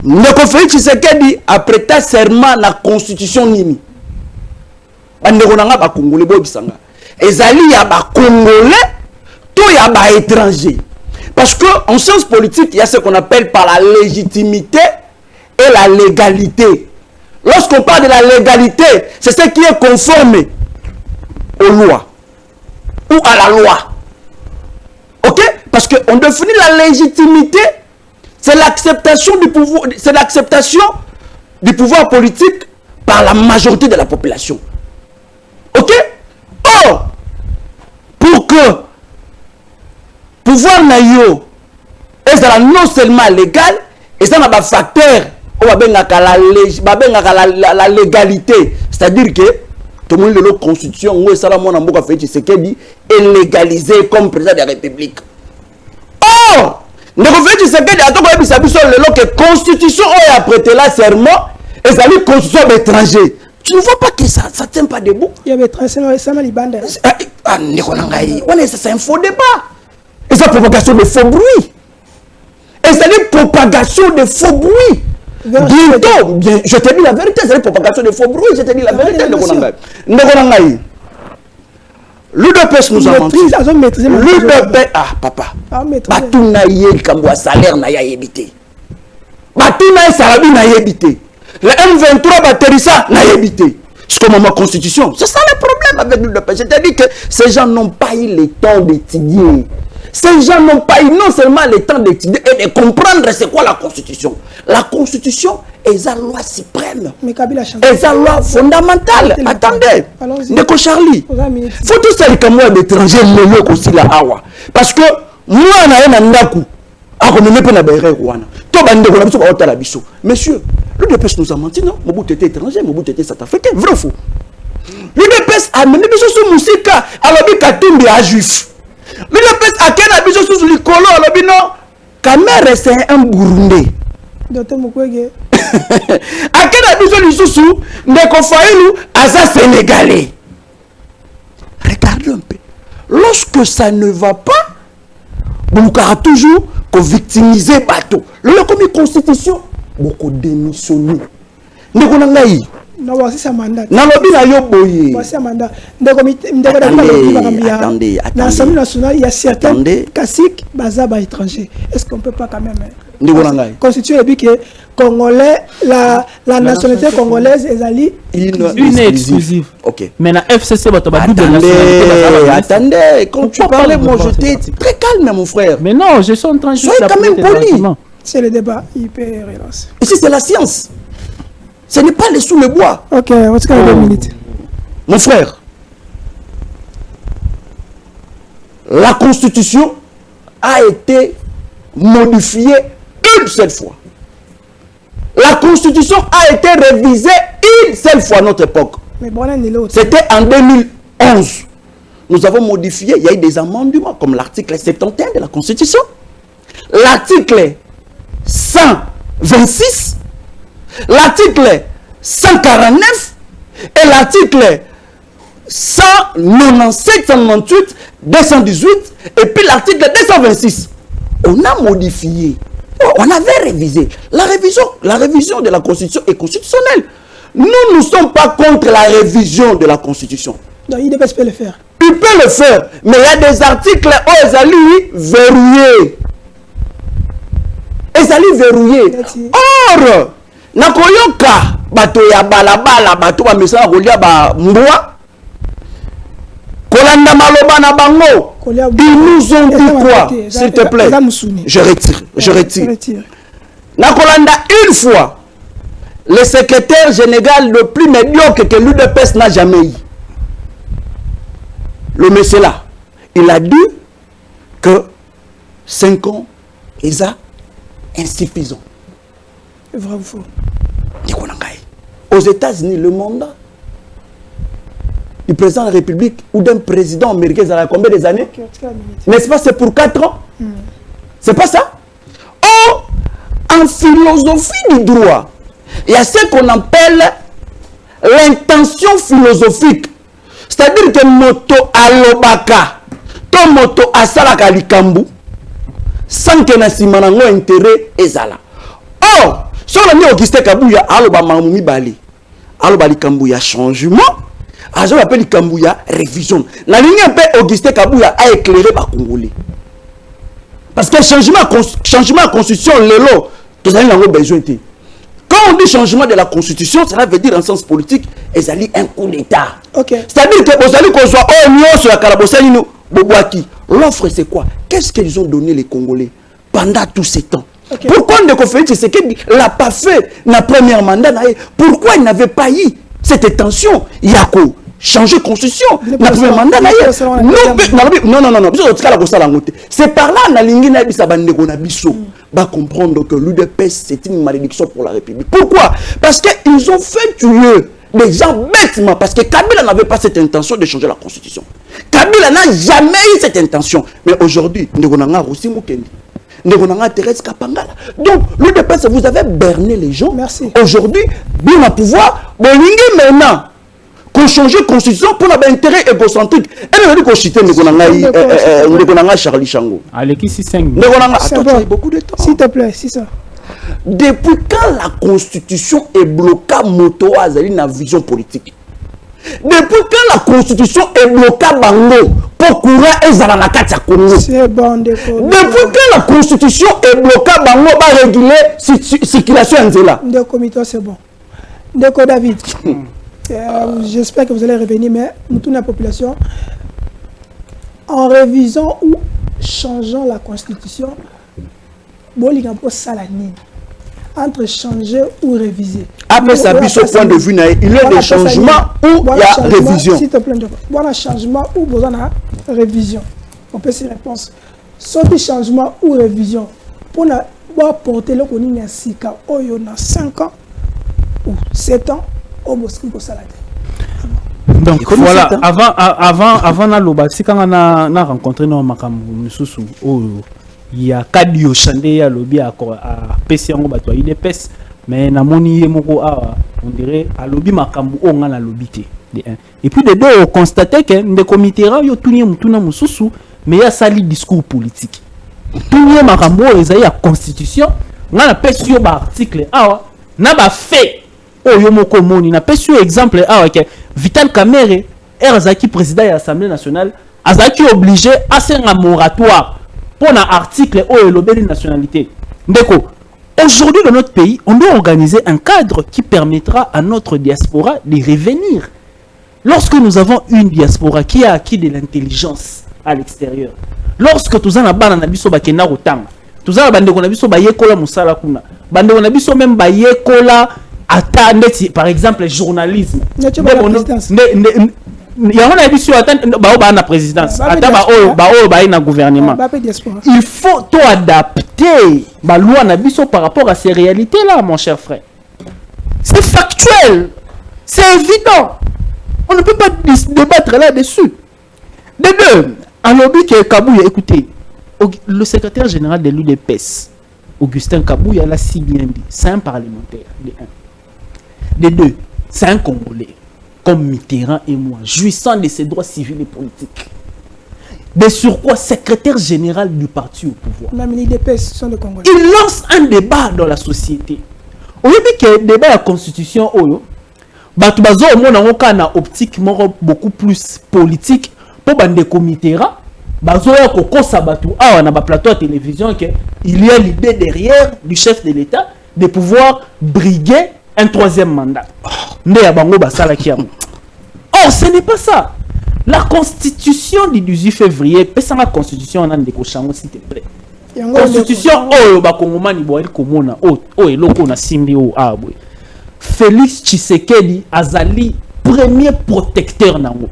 Ndeko Félix Tshisekedi apreta serment na constitution nini. Bandeko nanga ba congolais bo bisanga. Ezali ya ba congolais to ya ba étranger. Parce que en sciences politiques, il y a ce qu'on appelle par la légitimité et la légalité. Lorsqu'on parle de la légalité, c'est ce qui est conforme aux lois ou à la loi. Ok? Parce qu'on définit la légitimité, c'est l'acceptation du pouvoir, c'est l'acceptation du pouvoir politique par la majorité de la population. Ok? Or, pour que pouvoir naïo est non seulement légal, et ça n'a pas facteur la légalité, c'est-à-dire que tout le monde la constitution où ça la mon amboka fait Tshisekedi est légalisé comme président de la République. Or, ne fait Tshisekedi a donc bisa biso le que constitution a prêté la serment et ça lui constitution d'étranger. Tu ne vois pas que ça tient pas debout. Il y avait tracé ça mal ibanda. Ah nekonangai, on est c'est un faux débat. Et ça propagation de faux bruits. Et c'est une propagation de faux bruits. Bientôt, bien, je te dis la vérité, c'est une propagation de faux bruits, je te dis la vérité. L'UDPS nous a menti. L'UDPS, ah papa, Batuna yé kamboa salaire na ya yébité. Batuna salabi na yébité. Le M23 batterissa na yébité. C'est comme ma constitution. C'est ça le problème avec l'UDPS. C'est-à-dire que ces gens n'ont pas eu le temps d'étudier. Ces gens n'ont pas eu non seulement le temps d'étudier et de comprendre c'est quoi la Constitution. La Constitution est la loi suprême. Mais Kabila a changé. Et la loi fondamentale. Attendez. Ndeko Charlie. Faut tout ça que moi d'étranger le aussi la awa. Parce que moi na ndaku. Ako me pe na bere wana. To bande ko na biso ba otala biso. Monsieur, l'UDPS nous a menti non? Mobutu était étranger, Mobutu était sud-africain, vrai ou faux? L'UDPS a mené biso sur musika, alobi Katumbi a juif. L'UDPS a kena biso sur likolo alobi non. Kamere c'est un Burundais. Docteur Mukwege. A kena biso lisusu ndeko Fayulu aza sénégalais. Regardez un peu. Lorsque ça ne va pas, on a toujours victimiser bateau. Le comme constitution, beaucoup démissionné. Ne connais non, voici sa mandat. Non, voici sa mandat. Attendez. Dans l'Assemblée nationale, il y a certains caciques bazaba étrangers. Est-ce qu'on ne peut pas quand même constituer le but que Congolais, la nationalité congolaise est une exclusive. Ok. Mais la FCC va attendez, quand tu parlais, moi j'étais très calme, mon frère. Mais non, je suis en train de soyez quand même poli. C'est le débat, il peut relancer. Ici, c'est la science. Ce n'est pas les sous le bois. Ok, on se calme 2 minutes. Mon frère, la Constitution a été modifiée une seule fois. La Constitution a été révisée une seule fois à notre époque. C'était en 2011. Nous avons modifié, il y a eu des amendements comme l'article 71 de la Constitution, l'article 126, l'article 149 et l'article 197, 198, 218 et puis l'article 226. On a modifié. On avait révisé. La révision de la Constitution est constitutionnelle. Nous ne sommes pas contre la révision de la Constitution. Non, il peut le faire. Il peut le faire, mais il y a des articles où ils allaient verrouillés. Ils allaient verrouillés. Or, nakoyoka bato ya balabala bato ba mesana kolia ba mbwa kolanda maloba na bango. Ils nous ont dit quoi? S'il te plaît. Je retire. Nakolanda une fois le secrétaire général le plus médiocre que l'UDPS n'a jamais eu. Le monsieur là, il a dit que 5 ans est insuffisant. Vrai ou faux? Aux États-Unis, le mandat du président de la République ou d'un président américain, ça a combien des années? N'est-ce pas, c'est pour 4 ans? C'est pas ça? Oh, en philosophie du droit, il y a ce qu'on appelle l'intention philosophique. C'est-à-dire que moto alobaka, to moto asalaka likambu, sans que na simanango intérêt ezala. Or, sur le nez Auguste Kabuya, aloba mamumi bali, aloba likambu ya changement, azo appelle likambu ya révision. La ligne un peu Auguste Kabuya a éclairé ba Congolais. Parce que changement à constitution, lelo, tous avez besoin de. Quand on dit changement de la constitution, cela veut dire en sens politique, ils allaient un coup d'état. C'est-à-dire que vous allez qu'on soit au mieux sur la Karabosani, Bobouaki. L'offre c'est quoi? Qu'est-ce qu'ils ont donné les Congolais pendant tous ces temps? Pourquoi on ne l'a pas fait dans le premier mandat? Pourquoi il n'avait pas eu cette intention? Il y a quoi? Changer constitution dans le premier mandat? Non. C'est par là qu'on va comprendre que l'UDPS c'est une malédiction pour la République. Pourquoi? Parce qu'ils ont fait tuer les gens bêtement. Parce que Kabila n'avait pas cette intention de changer la constitution. Kabila n'a jamais eu cette intention. Mais aujourd'hui, nous avons aussi Mukendi. Thérèse Kapangala. Donc, l'UDPS, vous avez berné les gens. Merci. Aujourd'hui, bien à pouvoir, maintenant, qu'on change la constitution pour avoir intérêt égocentrique. Et nous avons cité Charlie Chango. Allez, qui c'est 5 beaucoup de temps. S'il te plaît, c'est ça. Depuis quand la constitution est bloquée moto azali na vision politique? Depuis quand la constitution est bloquée bango pour courant ezala na kati ya Congo? C'est bon, depuis quand la constitution est bloquée bango ba réguler circulation en zela? Ndeko Mito, c'est bon. Ndeko David. J'espère que vous allez revenir, mais nous, toute la population, en révisant ou changeant la constitution, bolinga po salanine. Entre changer ou réviser. Après ça, puis ce point de vue, il y a des changements ou il y a révision. S'il te plaît, il y a changement ou besoin de révision. On peut s'y répondre. Soit changement ou révision, pour porter le connu à 6 ans, ou 5 ans, ou 7 ans, au Bosque pour salade. Donc voilà, avant na loba, si quand on a rencontré nos makamu susu, il y a Kadio Chandé à lobby à PC en bateau, il est pes, mais na moni yemoko on dirait à lobby makamu on a la lobby té. Et puis de deux, on constatait que les comités yo tout ni mutuna mususu, mais il y a sali discours politique. Tout ni makamu ils a constitution, on a pes yo ba article na ba fait. Oh yomoko moni na pes yo exemple que Vital Kamerhe Erzaki président de l'Assemblée nationale azaki obligé à faire un moratoire pour un article au lobby de nationalité. Ndeko, aujourd'hui dans notre pays, on doit organiser un cadre qui permettra à notre diaspora de revenir. Lorsque nous avons une diaspora qui a acquis de l'intelligence à l'extérieur, lorsque tous en abana na biso bakena rotanga, tous en bande na biso bayekola musala kuna, bande na biso même bayekola attendez par exemple journalisme. Il y a une édition à présidence, à gouvernement. Il faut tout adapter la loi par rapport à ces réalités là, mon cher frère. C'est factuel, c'est évident. On ne peut pas débattre là-dessus. De deux, à lobby que Kabouya, écoutez, le secrétaire général de l'UDPS, Augustin Kabouya, l'a si bien dit, c'est un parlementaire. De deux, c'est un Congolais, comme Mitterrand et moi, jouissant de ses droits civils et politiques. De surcroît, secrétaire général du parti au pouvoir. Même les DPS sont des Congolais. Il lance un débat dans la société. Au lieu que le débat de la constitution, Batubazo au monde en optique beaucoup plus politique pour Bandeko Mitterrand. Bazo ya koko sabatu na ba plateau de télévision que il y a l'idée derrière du chef de l'État de pouvoir briguer un troisième mandat. Or, ce n'est pas ça. La constitution du 18 février, c'est la constitution en s'il te plaît. Constitution, Félix Tshisekedi azali premier protecteur nango.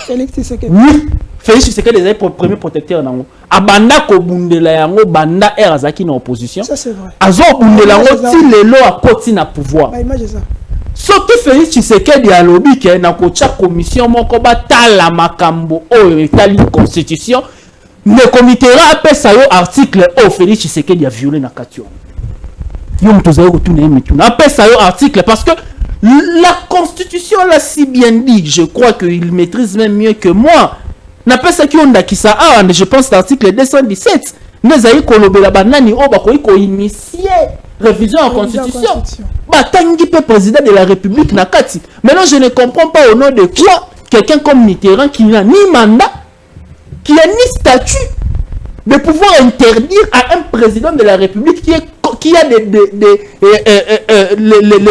Félix Tshisekedi. Oui, Félix Tshisekedi est le premier protecteur nango. Abanda ko bundela yango banda erazaki na opposition. Ça c'est vrai. Azo bundela yango ti lelo a koti na pouvoir. Bah imagine ça. Surtout Félix Tshisekedi a lobby ke na ko cha commission moko batala makambo oyo etali constitution. Le comité rappelle ça yo article Félix Tshisekedi a violé na katio. Yo mtozayo retourner mituna. Appelle ça yo article parce que la constitution l'a si bien dit, je crois qu'il maîtrise même mieux que moi. N'a pas ça qui on a qui ça je pense l'article 217. Nous avons colobé la banane ko initier révision en constitution. Batangi pe président de la République nakati. Maintenant je ne comprends pas au nom de quoi quelqu'un comme Mitterrand qui n'a ni mandat, qui a ni statut de pouvoir interdire à un président de la République qui a les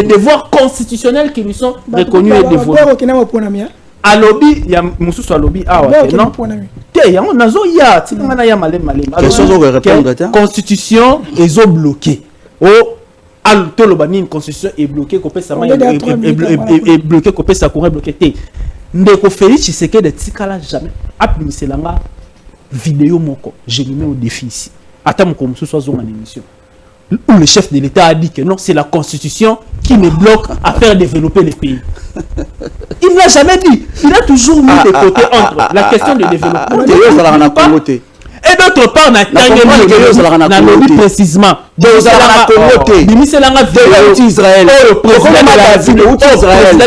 devoirs constitutionnels qui lui sont reconnus et dévolus. À lobby, il y a Moussous à lobby. Ah ouais, non. Il y a constitution est bloquée. Oh, une constitution est bloquée, est bloquée, qu'on ça courait bloqué. Ndeko Félix Tshisekedi de Tikala jamais. Après, c'est la vidéo moko. Je le mets au défi ici. Attends, mon Moussous soit en émission. Où le chef de l'État a dit que non, c'est la constitution qui me bloque à faire développer le pays. Il ne l'a jamais dit. Il a toujours mis de côté entre la question de développement. Et d'autre part, on a dit précisément. Président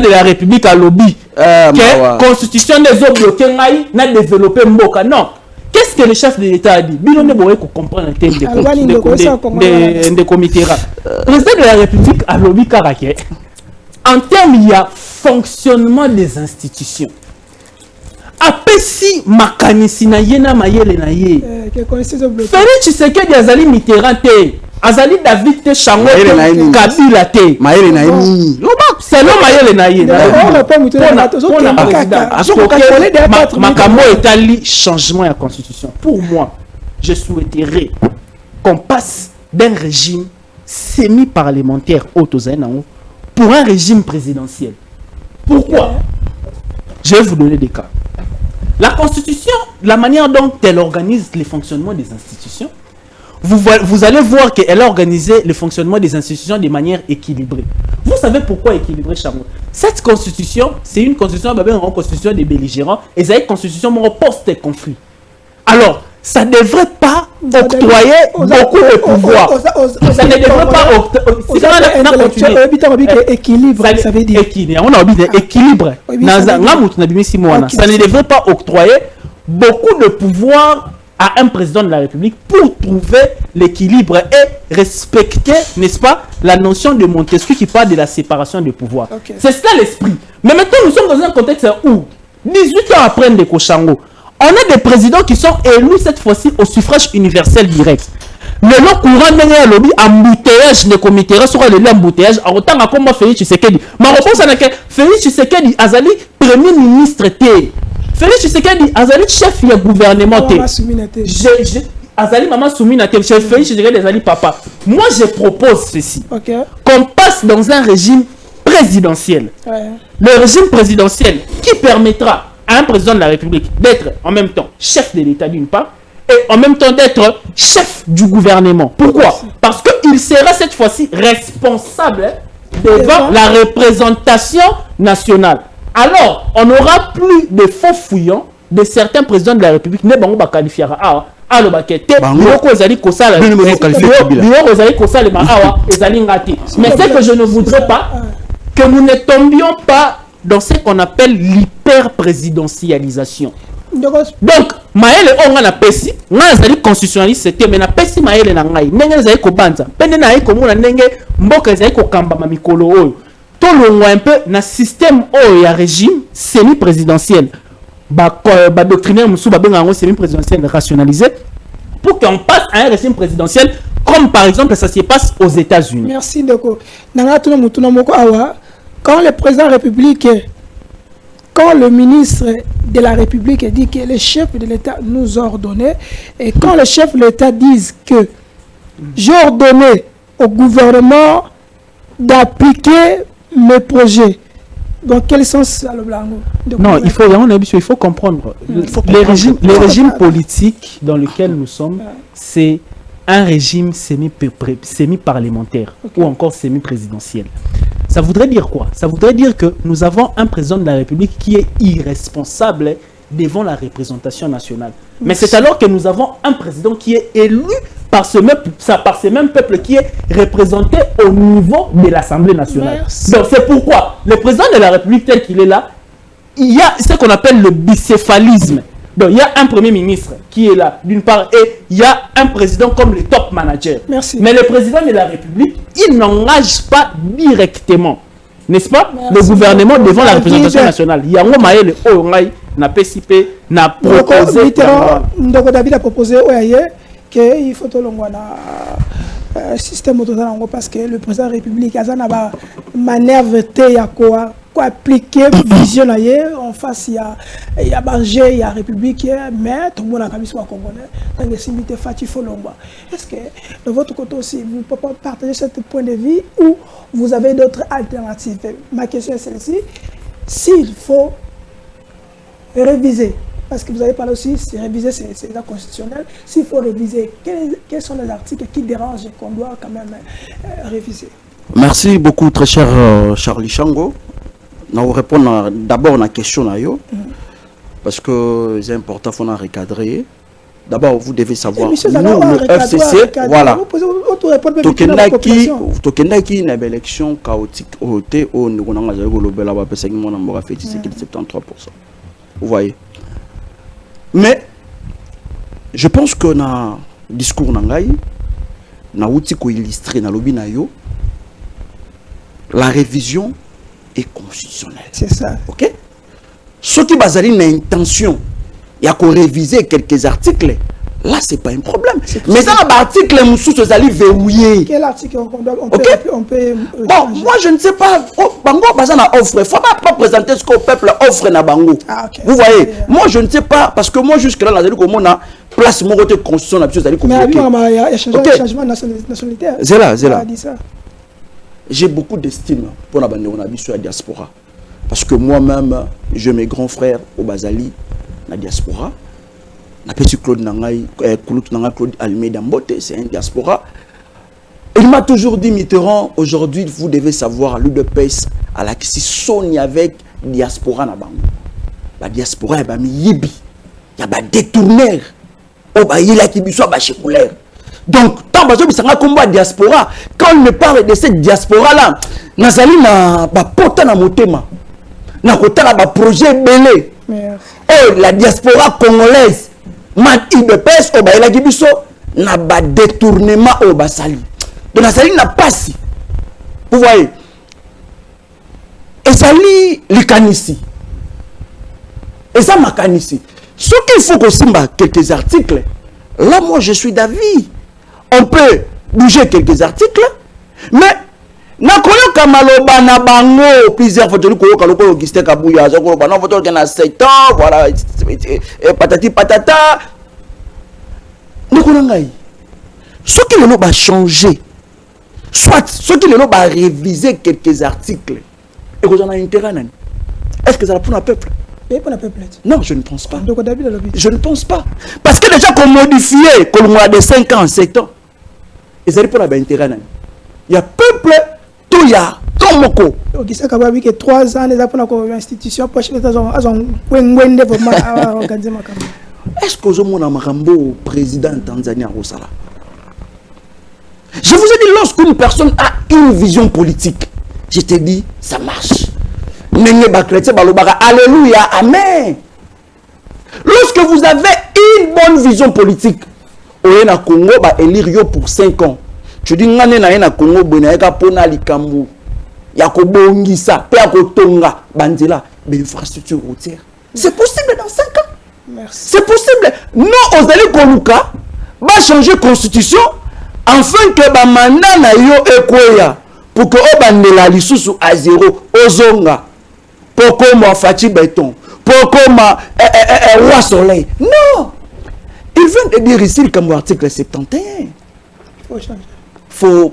de la République a lobby. Que constitution des autres bloqués n'a développé Mboka. Non. Qu'est-ce que le chef de l'État a dit? Bilo ne pourrait comprendre un thème de comité. Le président de la République a lobby Karaké. En termes, il y a fonctionnement des institutions. Après si makanisi na yena mayele na ye. Félix Tshisekedi azali Mitterrand te. Azali David te Chango Kabila te. Mayele na ye. C'est le mayele na ye. Makambo etali changement de la constitution. Pour moi, je souhaiterais qu'on passe d'un régime semi-parlementaire pour un régime présidentiel. Pourquoi? Je vais vous donner des cas. La Constitution, la manière dont elle organise le fonctionnement des institutions, vous allez voir qu'elle a organisé le fonctionnement des institutions de manière équilibrée. Vous savez pourquoi équilibrée, Chameau? Cette constitution, c'est une constitution, une constitution des belligérants, et c'est une constitution post-conflit. Alors, ça ne devrait pas octroyer beaucoup de pouvoir. Ça ne devrait pas octroyer. Équilibre, ça veut dire. On a oublié équilibre. Ça ne devrait pas octroyer beaucoup de pouvoir à un président de la République pour trouver l'équilibre et respecter, n'est-ce pas, la notion de Montesquieu qui parle de la séparation des pouvoirs. C'est ça l'esprit. Mais maintenant, nous sommes dans un contexte où, 18 ans après Ndeko-Chango, on a des présidents qui sont élus cette fois-ci au suffrage universel direct. Le long courant de lobby embouteillage de comité sur le embouteillage en autant à comment Félix Tshisekedi. Ma réponse est que Félix Tshisekedi Azali premier ministre T. Félix Tshisekedi Azali chef du gouvernement T. Azali maman soumina T. Chef Félix Tshisekedi Azali papa. Moi je propose ceci. Qu'on passe dans un régime présidentiel. Le régime présidentiel qui permettra à un président de la République d'être en même temps chef de l'État d'une part et en même temps d'être chef du gouvernement. Pourquoi? Parce qu'il sera cette fois-ci responsable devant la représentation nationale. Alors, on n'aura plus de faux fouillants de certains présidents de la République. Ne bango ba qualifiera a le bakete biloko ezali kosala biloko ezali kosala awa ezali ngati. Mais c'est que je ne voudrais pas que nous ne tombions pas dans ce qu'on appelle l'hyper-présidentialisation. Donc, Maël on a pesi, on a constitutionnaliste, c'était mais na pesi Maël na ngai, nenge zali ko banza, pende na iko mona nenge mboka zali ko kamba ma mikolo oyo. To longo un peu na système oyo ya régime semi-présidentiel. Ba doctrinaire musu ba benga ngo semi-présidentiel rationalisé pour qu'on passe à un régime présidentiel comme par exemple ça se passe aux États-Unis. Merci Ndeko. Nanga tuna mutuna moko awa. Quand le président de la République, quand le ministre de la République dit que le chef de l'État nous a ordonné, et quand le chef de l'État dit que j'ai ordonné au gouvernement d'appliquer mes projets, dans quel sens ça le blanc? Non, il faut comprendre. Les régimes politiques dans lesquels nous sommes, c'est un régime semi-parlementaire ou encore semi-présidentiel. Ça voudrait dire quoi? Ça voudrait dire que nous avons un président de la République qui est irresponsable devant la représentation nationale. Mais c'est alors que nous avons un président qui est élu par ce même peuple qui est représenté au niveau de l'Assemblée nationale. Merci. Donc c'est pourquoi le président de la République tel qu'il est là, il y a ce qu'on appelle le bicéphalisme. Donc il y a un premier ministre qui est là d'une part et il y a un président comme le top manager. Merci. Mais le président de la République, il n'engage pas directement, n'est-ce pas, le gouvernement devant la représentation nationale. Il y a un maël n'a PCP n'a proposé. David a proposé qu'il faut que l'on système parce que le président de la République a une manœuvre quoi appliquer vision en face il y a Banger, il y a République mais tout le monde a mis sur congolais dans les similitudes Fati Folomba. Est-ce que de votre côté aussi vous pouvez partager ce point de vue ou vous avez d'autres alternatives? Ma question est celle-ci: s'il faut réviser, parce que vous avez parlé aussi, c'est réviser, c'est la constitutionnelle. S'il faut réviser, quels sont les articles qui dérangent et qu'on doit quand même réviser? Merci beaucoup, très cher Charlie Chango. Je vais répondre d'abord à la question, parce que c'est important, il faut recadrer. D'abord, vous devez savoir, nous, le FCC, voilà. Tokendaki une élection chaotique au T au niveau de 73%. Vous voyez. Mais je pense que dans le discours nangai na outil ko illustrer na lobby na yo, la révision est constitutionnelle. C'est ça. OK? Ce qui basali une intention il y a qu'on réviser quelques articles. Là, c'est pas un problème. Mais ça, l'article, vous allez verrouiller. Quel article on peut bon, moi, je ne sais pas. Bango, offre. Il ne faut pas présenter ce que le peuple offre na Bango. Ah, okay. Vous voyez, moi, je ne sais pas. Parce que moi, jusque-là, on a place mon côté constitution na biso zali ko. Mais il y a changement nationalité. C'est là. J'ai beaucoup d'estime pour la bande de la diaspora. Parce que moi-même, j'ai mes grands frères au Bazali, la diaspora. La petite Claude Nangaï, Claude Almeida Mbote, c'est un diaspora. Il m'a toujours dit, Mitterrand, aujourd'hui, vous devez savoir, l'UDPS, à la Sony avec diaspora na bango. La diaspora, il y a yibi, il y a détourneur, il y a qui soit bachekulaire. Donc, tant que je suis combat diaspora, quand on me parle de cette diaspora-là, Nazali na pota na motema, na kota na projet belé. Oh, la diaspora congolaise, ma IBPS, oh, il a qui biso na détournement au basali. Donc, Nazali n'a pas si. Vous voyez, et ça lit les canissi. Et ça m'a canissi. Ce qu'il faut que Simba quelques articles, là, moi, je suis d'avis. On peut bouger quelques articles, mais na koyoka maloba na bango plusieurs fois koyoka loko Augustin Kabuya za koyoka na photo na 7 ans voilà patati patata ndikona ngai ce qui le va changer soit ce qui le va réviser quelques articles et que j'en ai intérêt nani est-ce que ça va pour le peuple? Non, je ne pense pas. Je ne pense pas. Parce que déjà qu'on modifie, qu'on a de 5 ans, 7 ans, et ça pour l'intérêt. Il y a peuple, tout il y a, comme Moko. Augustin Kababi qui 3 ans, les institutions, est-ce que vous avez un président Tanzanie à Rosala? Je vous ai dit, lorsqu'une personne a une vision politique, je te dis, ça marche. Alléluia, amen. Lorsque vous avez une bonne vision politique, au Congo va élire pour 5 ans. Tu dis ngane na Congo boneka pona likambu. Ya ko bongisa, pe ya ko tonga bandela infrastructure routière. C'est possible dans 5 ans. Merci. C'est possible. Non, Ozali Koluka va changer constitution afin que ba mandat na yo ekoya pour que obandela lisusu à 0 ozonga. Pourquoi moi Fati Béton? Pourquoi moi Roi Soleil? Non! Il vient de dire ici, comme l'article 71.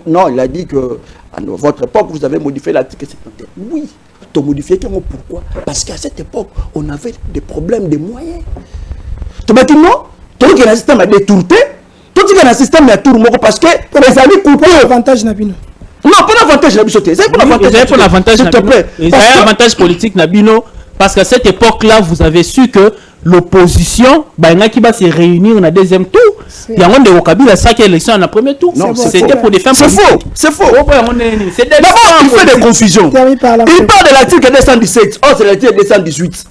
Non, il a dit que à votre époque, vous avez modifié l'article 71. Oui, tu as modifié. Pourquoi? Parce qu'à cette époque, on avait des problèmes de moyens. Tu m'as dit non? Tu as dit que le système a détourné. Tu as dit que le système a détourné parce que les amis coupés. Avantage Nabino. Non, pas l'avantage Nabino. C'est pas l'avantage. S'il te plaît. C'est un avantage politique Nabino. Parce qu'à cette époque-là, vous avez su que l'opposition, qui va se réunir dans le deuxième tour. Il y a un de Kabila, ça qui est élection dans le premier tour. C'était pour des fins politiques. C'est faux. D'abord, il fait des confusions. Il parle de l'article 217. Oh, c'est l'article 218.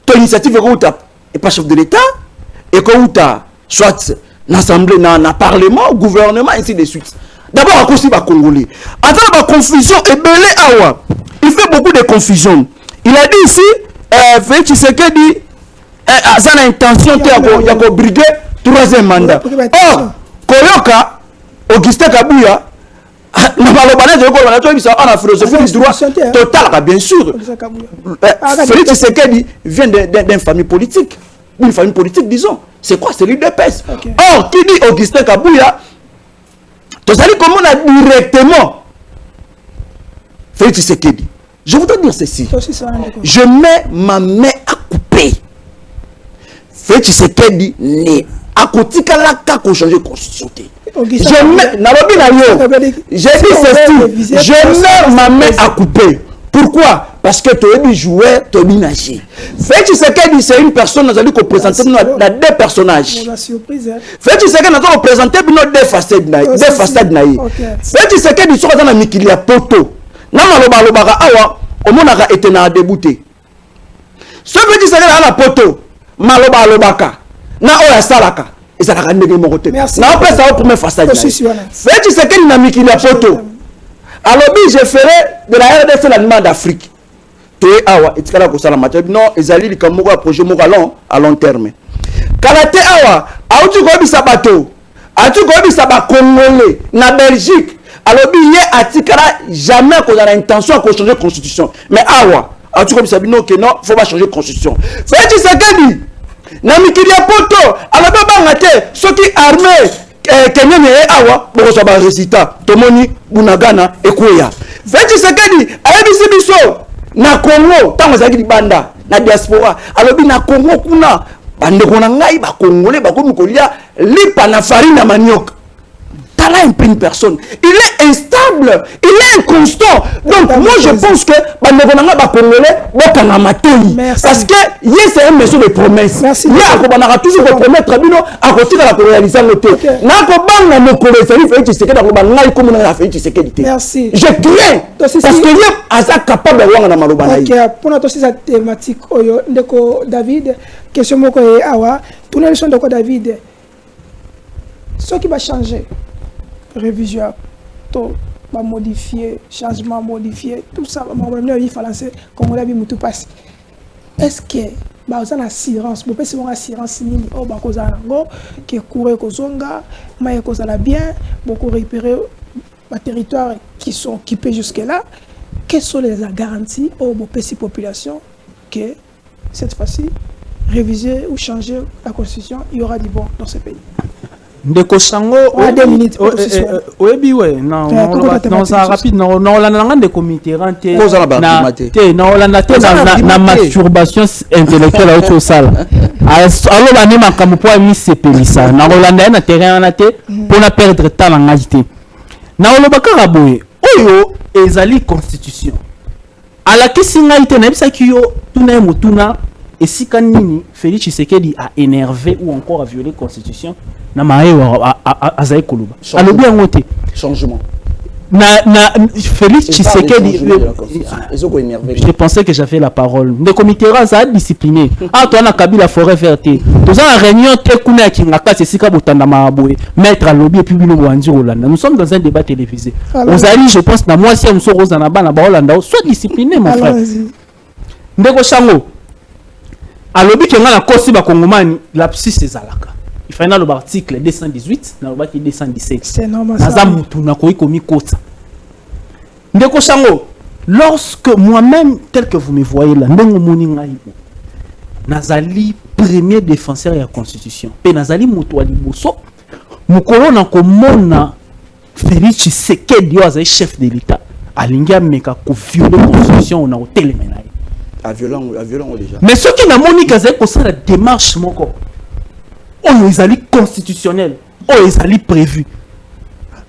Ton initiative est où tu n'es pas chef de l'État et que tu as soit l'Assemblée, dans le Parlement, le gouvernement, ainsi de suite. D'abord, à cause des Congolais. Attends, la confusion est belée à il fait beaucoup de confusion. Il a dit ici, Félix Tshisekedi a l'intention de briguer 3e mandat. Or, Koyoka, Augustin Kabuya, la philosophie du droit total, bien sûr. Félix Tshisekedi vient d'une famille politique. Une famille politique, disons. C'est quoi? C'est l'UDPS. Or, qui dit Augustin Kabuya, tu sais comment on a directement Félix Tshisekedi. Je voudrais dire ceci. Je mets ma main à couper. Félix Tshisekedi n'est à côté de la CAC pour changer de constitution. Je mets, j'ai dit ceci. Je mets ma main à couper. Pourquoi? Parce que tu es un joueur, tu es un nager. Félix Tshisekedi, c'est une personne qui a représenté deux personnages. Félix Tshisekedi a représenté deux facettes. Félix Tshisekedi, il a mis un poteau. Na maloba lobaka awa omonaka ete na débuté ce petit sekela na poto maloba lobaka na oya salaka ezalaka ndenge moko te na opesa au premier façade petit sekeli na mikili ya poto alobi je ferai de la RDC l'animal d'Afrique te awa etikala ko sala mate non ezali likambo ya projet moko à long terme kalate awa auti ko bisa bato atu ko bisa ba congolais na Belgique. Alors, il y a atikara jamais qu'on a l'intention de changer la constitution. Mais awa, tu comme ça, non, il faut pas changer la constitution. Félix Tshisekedi, na mikili ya poto alobi obanga te soki armée kenyene awa bokozwa barésultat tomoni bunagana ekweya Félix Tshisekedi ayebisi biso na Congo ntango azalaki libanda na diaspora alobi na Congo kuna bandeko na ngai bakongolais bakomi kolia lipa na farine na manioc. Tala un peu une personne, il est instable, il est inconstant. Donc moi je pense que bandeko na ngai bakongolais bokanga matoi parce que c'est un monsieur de promesse. Il a toujours promettre bino a kotika la réaliser ngote. Na ko banga mokolo Félix Tshisekedi ko banga ikomo na Félix Tshisekedi. Merci. Je crains parce que lui asa capable de wanga na maloba na. OK, pour notre cette thématique oyo ndeko David, question moko e awa, tourner le son de David. Ce qui va changer, révision, tout va modifier, changement modifier, tout ça va modifier, il faut lancer comme on a vu tout passe. Est-ce que bah on a assurance, vous pouvez avoir assurance nini oh bah cause ango que courir kozonga, mais cause la bien, beaucoup récupérer les territoires qui sont occupés jusque là. Quelles sont les garanties aux populations que cette fois-ci réviser ou changer la constitution, il y aura du bon dans ce pays? Ndeko Sango, non, ça rapide, non, de comité renté, na masturbation intellectuelle au salle. Alors, la même comme pour mis ces pélissa, na Rolanda na terrain na te pour na perdre temps en agité. Na Olobaka Raboye, oyo ezali constitution. À la kisinga ite na bisa kiyo tuna mutuna et si kanini Félix Tshisekedi a énervé ou encore a violé la constitution. Na maéwa azaï koluba alo bien ngote changement na Félix Tshisekedi je pensais que j'avais la parole le comité ça a discipliné ah toi na Kabila forêt verte tous en réunion te kuna kingaka c'est sika botanda maboye maître alobi et puis bino boanzi Rolanda nous sommes dans un débat télévisé aux alliés je pense na moi si on so roza na bana ba Rolanda soit discipliné mon frère ndeko Sango alobi kenga na kosi ba kongomani lapsus ezalaka. Il faut l'article 218, l'article 217. C'est normal. Ndeko Sango, lorsque moi-même, tel que vous me voyez là, Nazali premier défenseur de la Constitution. Et Nazali Moutouali Bosso, Moukolo Nakomona Félix Tshisekedi est chef de l'État. Alinga Meka ko violer la Constitution, on a au téléménage. À violent déjà. Mais ce qui n'a monique c'est ça la démarche mon corps. Oh, ils allaient constitutionnel. Oh, ils allaient prévu.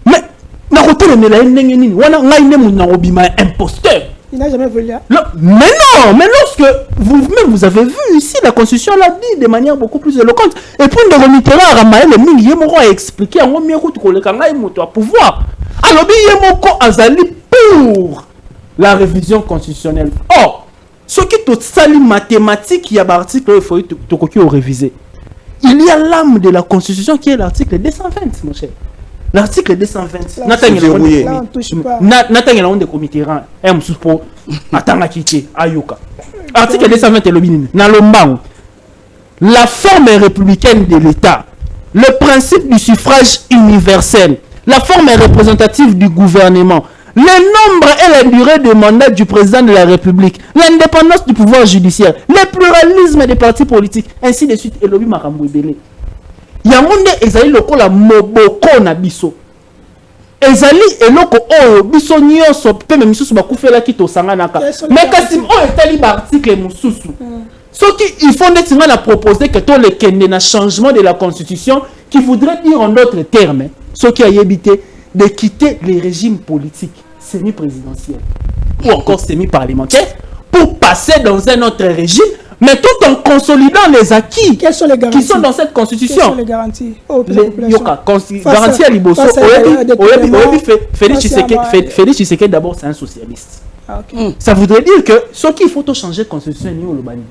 Mais, n'a pas de imposteur. Il n'a jamais voulu. Mais non, mais lorsque vous-même vous avez vu ici, la constitution l'a dit de manière beaucoup plus éloquente. Et puis, nous remettons à Ramaël, il y a expliqué à moi, pouvoir. Alors, il y a pour la révision constitutionnelle. Or, ce qui est tout sali mathématique, il y a un article, il faut réviser. Il y a l'âme de la Constitution qui est l'article 220, mon cher. L'article 220. Nathan de comité rang. Article 220 est le minimum. La forme républicaine de l'État, le principe du suffrage universel, la forme représentative du gouvernement, le nombre et la durée de mandat du président de la République, l'indépendance du pouvoir judiciaire, le pluralisme des partis politiques, ainsi de suite. Et l'obi makambo ibele. Yamonde ezali loko la moboko na biso. Ezali eloko oyo biso nyonso pe même misusu bakufela kito sanganaka. Mais kasi o etali ba article mususu. Ce qu'il faut nettement la proposer que tout le kende na changement de la constitution qui voudrait dire en d'autres termes, ce qui a évité de quitter les régimes politiques semi-présidentiels ou encore semi-parlementaires pour passer dans un autre régime, mais tout en consolidant les acquis qui sont dans cette constitution. Quelles sont les garanties garantie à Liboso. Félix Tshisekedi d'abord c'est un socialiste. Ça voudrait dire que ce qu'il faut tout changer constitution,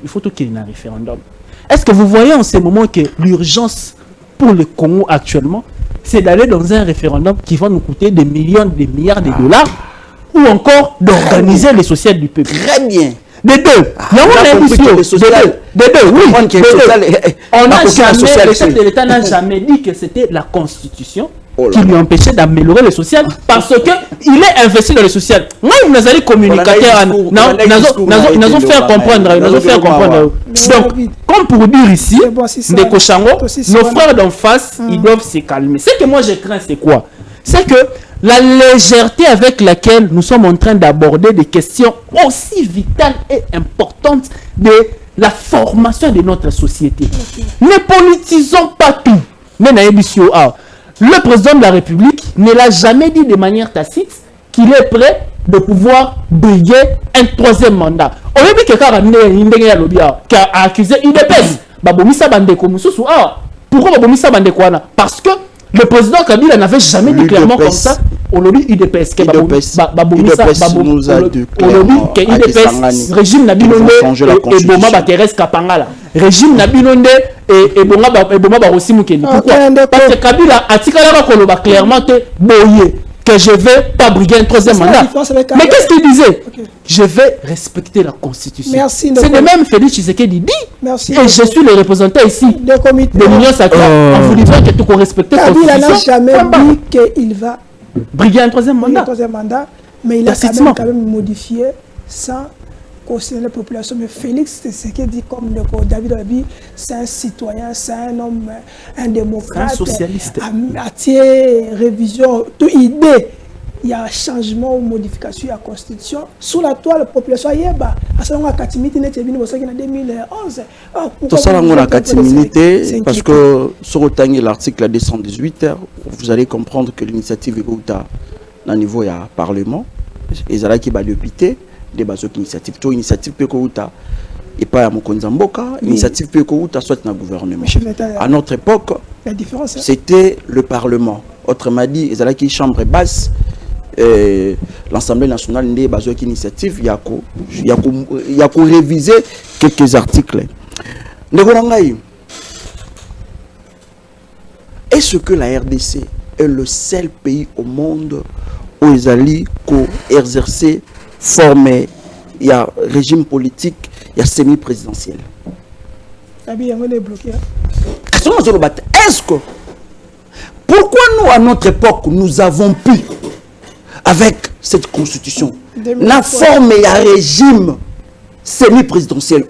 il faut tout qu'il y ait un référendum. Est-ce que vous voyez en ce moment que l'urgence pour le Congo actuellement, c'est d'aller dans un référendum qui va nous coûter des millions, des milliards de dollars, ou encore d'organiser les sociales du peuple. Très bien. Des deux. Des deux, oui. On n'a jamais, le chef de l'État n'a jamais dit que c'était la Constitution qui lui empêchait d'améliorer le social parce que il est investi dans le social. Moi, vous allez communicateur, nous faire comprendre, Donc, comme pour dire ici, Ndeko Shango, nos frères d'en face, ils doivent se calmer. Ce que moi je crains, c'est quoi? C'est que la légèreté avec laquelle nous sommes en train d'aborder des questions aussi vitales et importantes de la formation de notre société. Ne politisons pas tout. Le président de la République ne l'a jamais dit de manière tacite qu'il est prêt de pouvoir briguer un troisième mandat. On a dit que quelqu'un a accusé UDPS. Pourquoi parce que le président Kabila n'avait jamais dit clairement comme ça. Aujourd'hui, UDPS nous a dit clairement que UDPS régime Nabilonde et Boma Bateres Kapangala. Régime Nabilonde et Boma Barossi Mukeni. Pourquoi? Parce que Kabila a dit clairement que je ne vais pas briguer un troisième mandat. Mais qu'est-ce qu'il disait? Je vais respecter la Constitution. C'est de même Félix Tshisekedi dit. Et je suis le représentant ici de l'Union sacrée en vous disant que tu peux respecter la Constitution. Kabila n'a jamais dit qu'il va briguer un troisième mandat. Mais il a quand même modifié sans considérer la population. Mais Félix Tshisekedi, comme David Abi, c'est un citoyen, c'est un homme, un démocrate, un socialiste. À révision, toute idée. Il y a un changement ou modification de la Constitution. Sous la toile, la population a à ce moment-là, Katimiti n'est pas en 2011. Tout ça, on a Katimiti, parce que sur l'article 218, vous allez comprendre que l'initiative est au niveau du Parlement. Et il qui va député, des bases d'initiative. Toute initiative peut et pas à Mokonzamboka, l'initiative peut soit dans le gouvernement. À notre époque, c'était le Parlement. Autrement dit, il y a une chambre basse. L'Assemblée nationale n'est pas une initiative, il y a qu'à réviser quelques articles. Est-ce que la RDC est le seul pays au monde où ils allaient exercer former, il y a régime politique, il y a semi-présidentiel? Est-ce que pourquoi nous à notre époque nous avons pu avec cette constitution, la forme et un régime semi-présidentiel,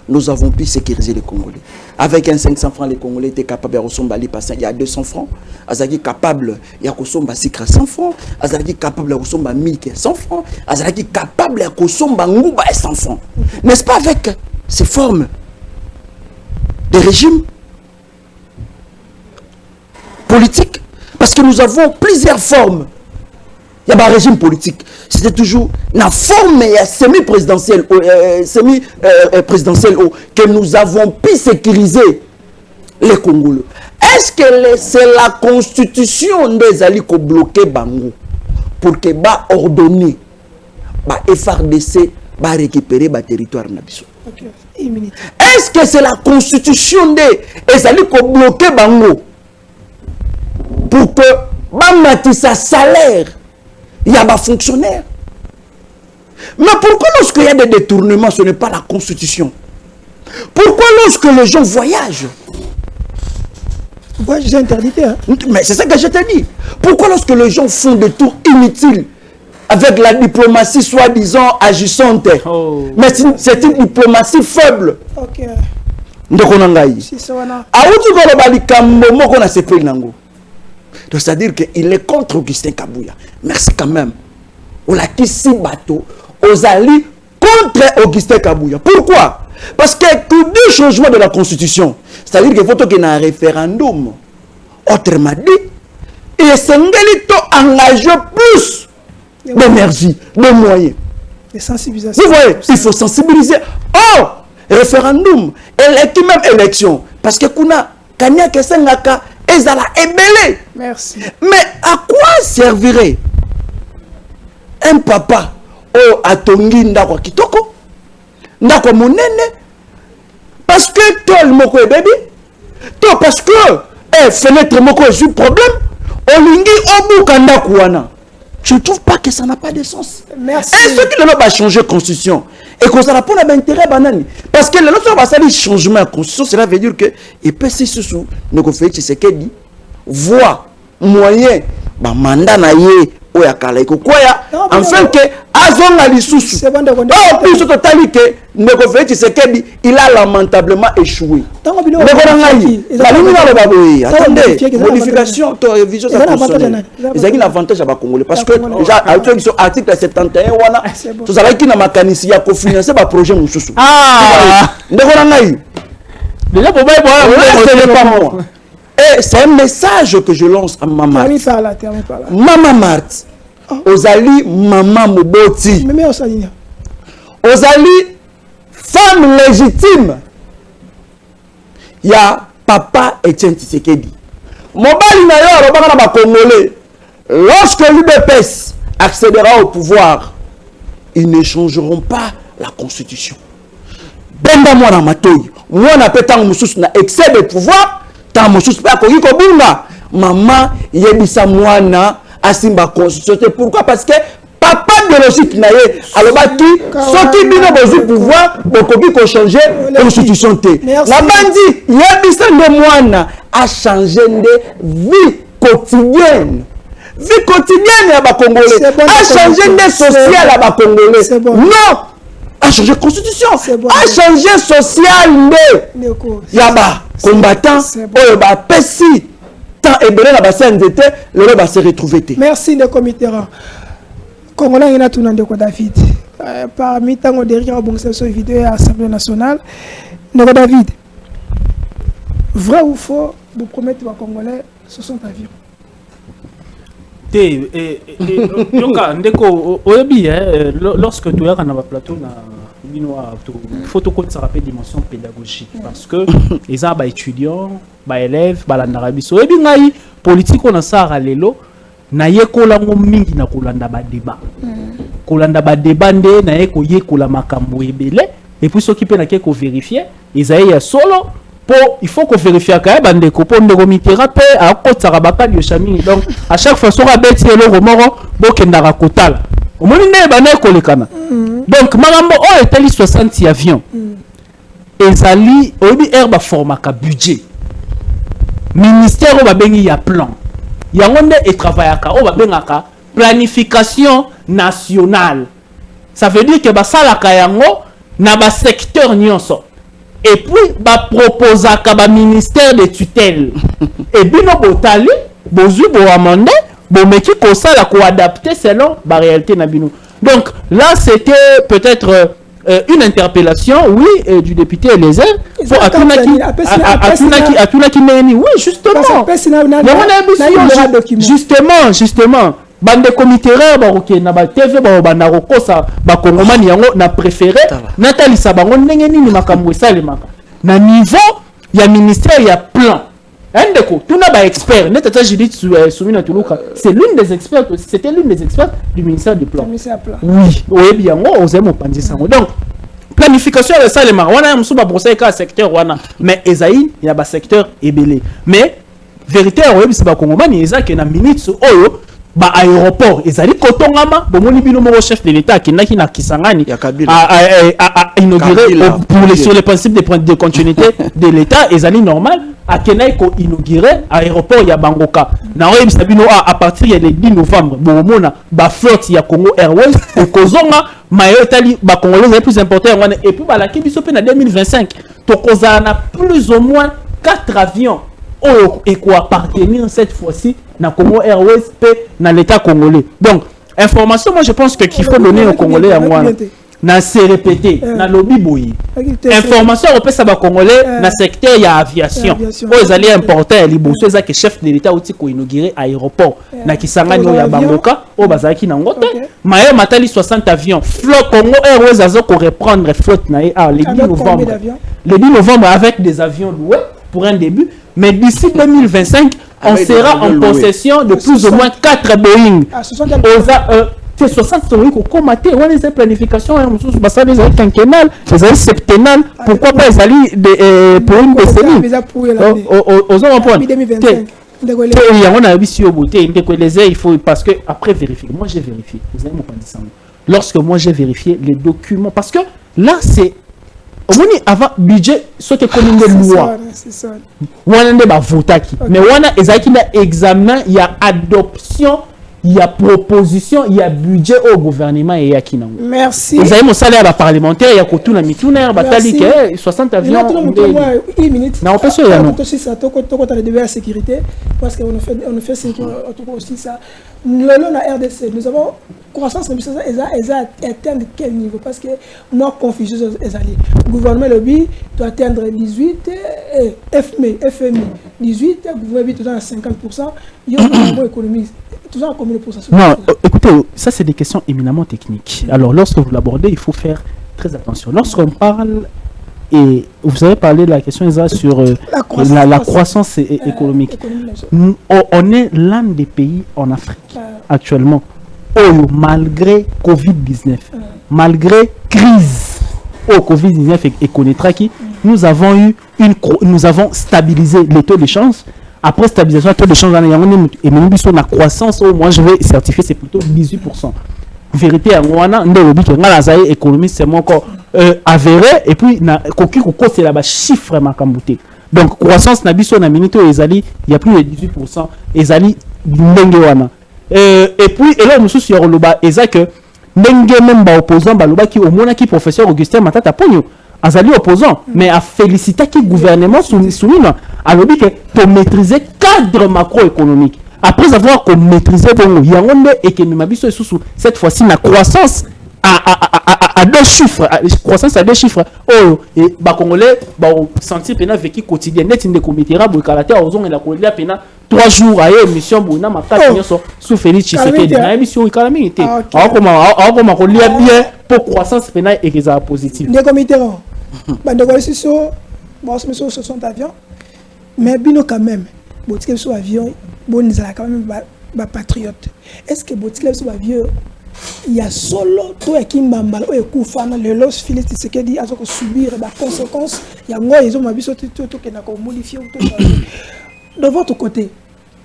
nous avons pu sécuriser les Congolais. Avec un 500 francs, les Congolais étaient capables de ressembler il y a 200 francs. Ils étaient capables de ressembler à 100 francs. Ils étaient capables de ressembler à 1100 francs. Ils étaient capables de ressembler à 100 francs. N'est-ce pas avec ces formes de régime politique? Parce que nous avons plusieurs formes. Il y a un régime politique. C'était toujours la forme semi-présidentielle que nous avons pu sécuriser les Congolais. Est-ce que c'est la constitution des alliés qui bloqué Bango pour que ba ordonner ba FRDC ba récupérer ba territoire nabiso? Est-ce que c'est la constitution des alliés qui bloqué Bango pour que ba matissa salaire? Il y a des fonctionnaires. Mais pourquoi lorsqu'il y a des détournements, ce n'est pas la constitution? Pourquoi lorsque les gens voyagent? J'ai interdit. Mais c'est ça que je te dis. Pourquoi lorsque les gens font des tours inutiles avec la diplomatie soi-disant agissante? Mais c'est une diplomatie faible. Ok. C'est-à-dire qu'il est contre Augustin Kabouya. Merci quand même. On a quitté bateau aux alliés contre Augustin Kabouya. Pourquoi? Parce qu'il y a deux changements de la Constitution. C'est-à-dire qu'il faut qu'il y ait un référendum. Autrement dit, il s'engage engager plus d'énergie, de moyens. De sensibilisation. Vous voyez, il faut sensibiliser. Oh, référendum, et même élection. Parce que kuna Kanya Kesengaka, Ezala ébélé. Merci. Mais à quoi servirait un papa au atongi ndako kitoko ndako monene parce que tol moko bébé to parce que fenêtre moko est problème olingi obuka ndako wana? Je ne trouve pas que ça n'a pas de sens. Merci. Et ce qui va changer la constitution et que ça n'a pas d'intérêt banani parce que l'autre va faire changement de constitution, cela veut dire que et puis si sous ne fait Tshisekedi voit moyen ba mandat na ye oya kala iko kwaya enfin que azonga lisusu oh plus totali que ndeko Félix Tshisekedi il a lamentablement échoué ndeko ngai la limina le baboyi attendez modification to révision ça constitutionnelle ils ont l'avantage à ba congolais parce que déjà article 71 wana to zala ki na makanisi ya ko financer ba projet mususu ndeko ngai déjà pour pas moi. Et c'est un message que je lance à Maman Marthe. Maman Marthe, Ozali Maman Moboti. Ozali femme légitime. Il y a Papa Etienne Tshisekedi. Mobali na yo robaka na Congolais. Lorsque l'UDPS accédera au pouvoir, ils ne changeront pas la constitution. Benda mwana matoyi. Mwana petango mususu na excès de pouvoir. Tant mususu pa ko yiko bunga. Maman yebisa mwana asimba constitution. Pourquoi? Parce que papa biologique na ye alobaki soki bino bozi pouvoir bokoki ko changer constitution te. La bandi yebisa nde mwana a changer nde vie quotidienne. Vie quotidienne ya ba Congolais. A changer nde social ya ba Congolais. Non. A changer constitution, a changer social nde yaba combattant oyo ba pesi tant ebele na bassin d'été le va se retrouver. Merci de commitera Congolais ina tuna ndeko David parmi tango derrière bon cette vidéo à l'Assemblée nationale ndeko David vrai ou faux vous promettez aux Congolais 60 avions ndeko oyebi lorsque tu es dans plateau na binoa faut to compte ça rappelle dimension pédagogique parce que les ba étudiants ba élèves ba la narabiso oyebi ngai politique on a ça lelo na yekola ngo mingi na kolanda ba débat kolanda ba débat nde na yeko yekola makambo ebele et puis ceux qui peut na ko vérifier Isaïe ya solo il faut qu'on vérifie quand même bande ko ndeko Mitterrand pe a kotsaka bakali yoshami donc à chaque fois soka beti le romoro bokendaka kotala omoni ne bana kolekana donc magambo o etali 60 avions ezali obi herba formaka budget ministère o babengi ya plan yango nde et travaillaka o babengaka planification nationale ça veut dire que basalaka yango na ba secteur nyonso. Et puis, bah proposa kaba ministère de tutelle. Et bino botali, bozu bo amende, bo meki ko ça la ko adapter selon la réalité na bino. Donc là, c'était peut-être une interpellation, oui, du député Eliezer. Pour Atunaki Meni, oui, justement. Justement. Bande committeraire baroké na ba TV ba banaroko sa ba kongomani yango na préféré Nathalie Sabango ndenge nini makambo esalemaka na niveau ya ministère ya plan ndeko tuna ba expert netata Judith Soumina Tuluka c'est l'une des experts c'était l'une des experts du ministère du plan oui oyebi yango ozemo pandisa donc planification ya salemaka wana musuba procès ka secteur wana mais Ezaï il y a ba secteur ebelé mais vérité oyebi c'est ba kongomani ezaki na minutes oyo ba aéroport ezali kotongama bomoni bino mo chef de l'état qui na Kisangani a inauguré sur les principes de continuité de l'état ezali normal a kenai ko inaugurer aéroport ya Bangoka na oyebi sabino à partir du 10 novembre bomona ba flotte ya Congo Airways kozonga mayo tali ba congolais les plus importants et puis ba la kibiso pe na 2025 to kozana plus ou moins 4 avions et quoi appartenir cette fois-ci na Congo Airways na l'état congolais. Donc information moi je pense que qu'il faut donner aux Congolais à moi na se répéter na lobby boyi information au pesa ba congolais na secteur ya aviation aux alliés importer liboso ça que chef de l'état outi ko inaugurer aéroport na Kisangani ya Bangoka au bazaki na ngote maye matali 60 avions flotte Congo Airways azo ko reprendre flotte na le 10 novembre le 10 novembre avec des avions loués pour un début. Mais d'ici 2025, on sera en possession de plus ou moins 4 Boeing. C'est 60 Boeing qu'on maté. On a des planifications, des années quinquennales, des années septennales. Pourquoi pas les alliés pour une décennie? Aux hommes point. On a vu sur beauté. Il faut parce que après vérifier. Moi j'ai vérifié. Vous avez mon. Lorsque moi j'ai vérifié les documents, parce que là c'est omoni avant budget soki ekomi nde loi wana nde bavotaki mais wana ezalaki na examen ya adoption ya proposition ya budget au gouvernement eyaki nango merci ezali mosala ya baparlementaire ya kotuna mituna ya batali ke 60 avions na opesa ya non tokota le débat de sécurité parce qu'on fait aussi ça lelo na RDC nous avons croissance de atteindre quel niveau parce que nos confusion ezali gouvernement lobby doit atteindre 18 et FMI 18 gouvernement tout à 50% il y a une économie. Non, écoutez, ça c'est des questions éminemment techniques. Alors lorsque vous l'abordez, il faut faire très attention. Lorsqu'on parle, et vous avez parlé de la question sur la croissance économique, on est l'un des pays en Afrique actuellement où malgré Covid-19, malgré crise au Covid-19 et connaîtra qui, nous avons stabilisé les taux d'échange. Après stabilisation, le taux de change et même si on a croissance, moi je vais certifier c'est plutôt 18%. Vérité, l'économie c'est encore avéré et puis c'est là-bas chiffre makambouté. Donc croissance nabiso na minute il y a plus de 18%. Ezali ndenge et puis et là nous sommes sur le bas que ndenge même ba opposant ba loba qui au moins qui professeur Augustin Matata Pogno azali opposant mais a félicité qui gouvernement soumis alors que pour maîtriser cadre macroéconomique après avoir maîtrisé bon yangonde et que mabiso sous cette fois-ci la croissance à deux chiffres croissance à deux chiffres oh et ba congolais ba sentir pena vécu quotidien net inde commettra bo kalater ozong la kolia pena 3 jours à émission bona makati nyoso sous Félix Tshisekedi na émission calamité comment kolia bien pour croissance pena et que ça positif des comités bandeko siso bon ce 60 avions mais bino quand même botikele sur avion bon ils quand même ba patriote est-ce que botikele sur avion il y a solo to ekimbamba o ekufana le los Félix Tshisekedi a ko subir ba conséquences ya ngo ils ont mabiso to ke na ko modifier ou to de votre côté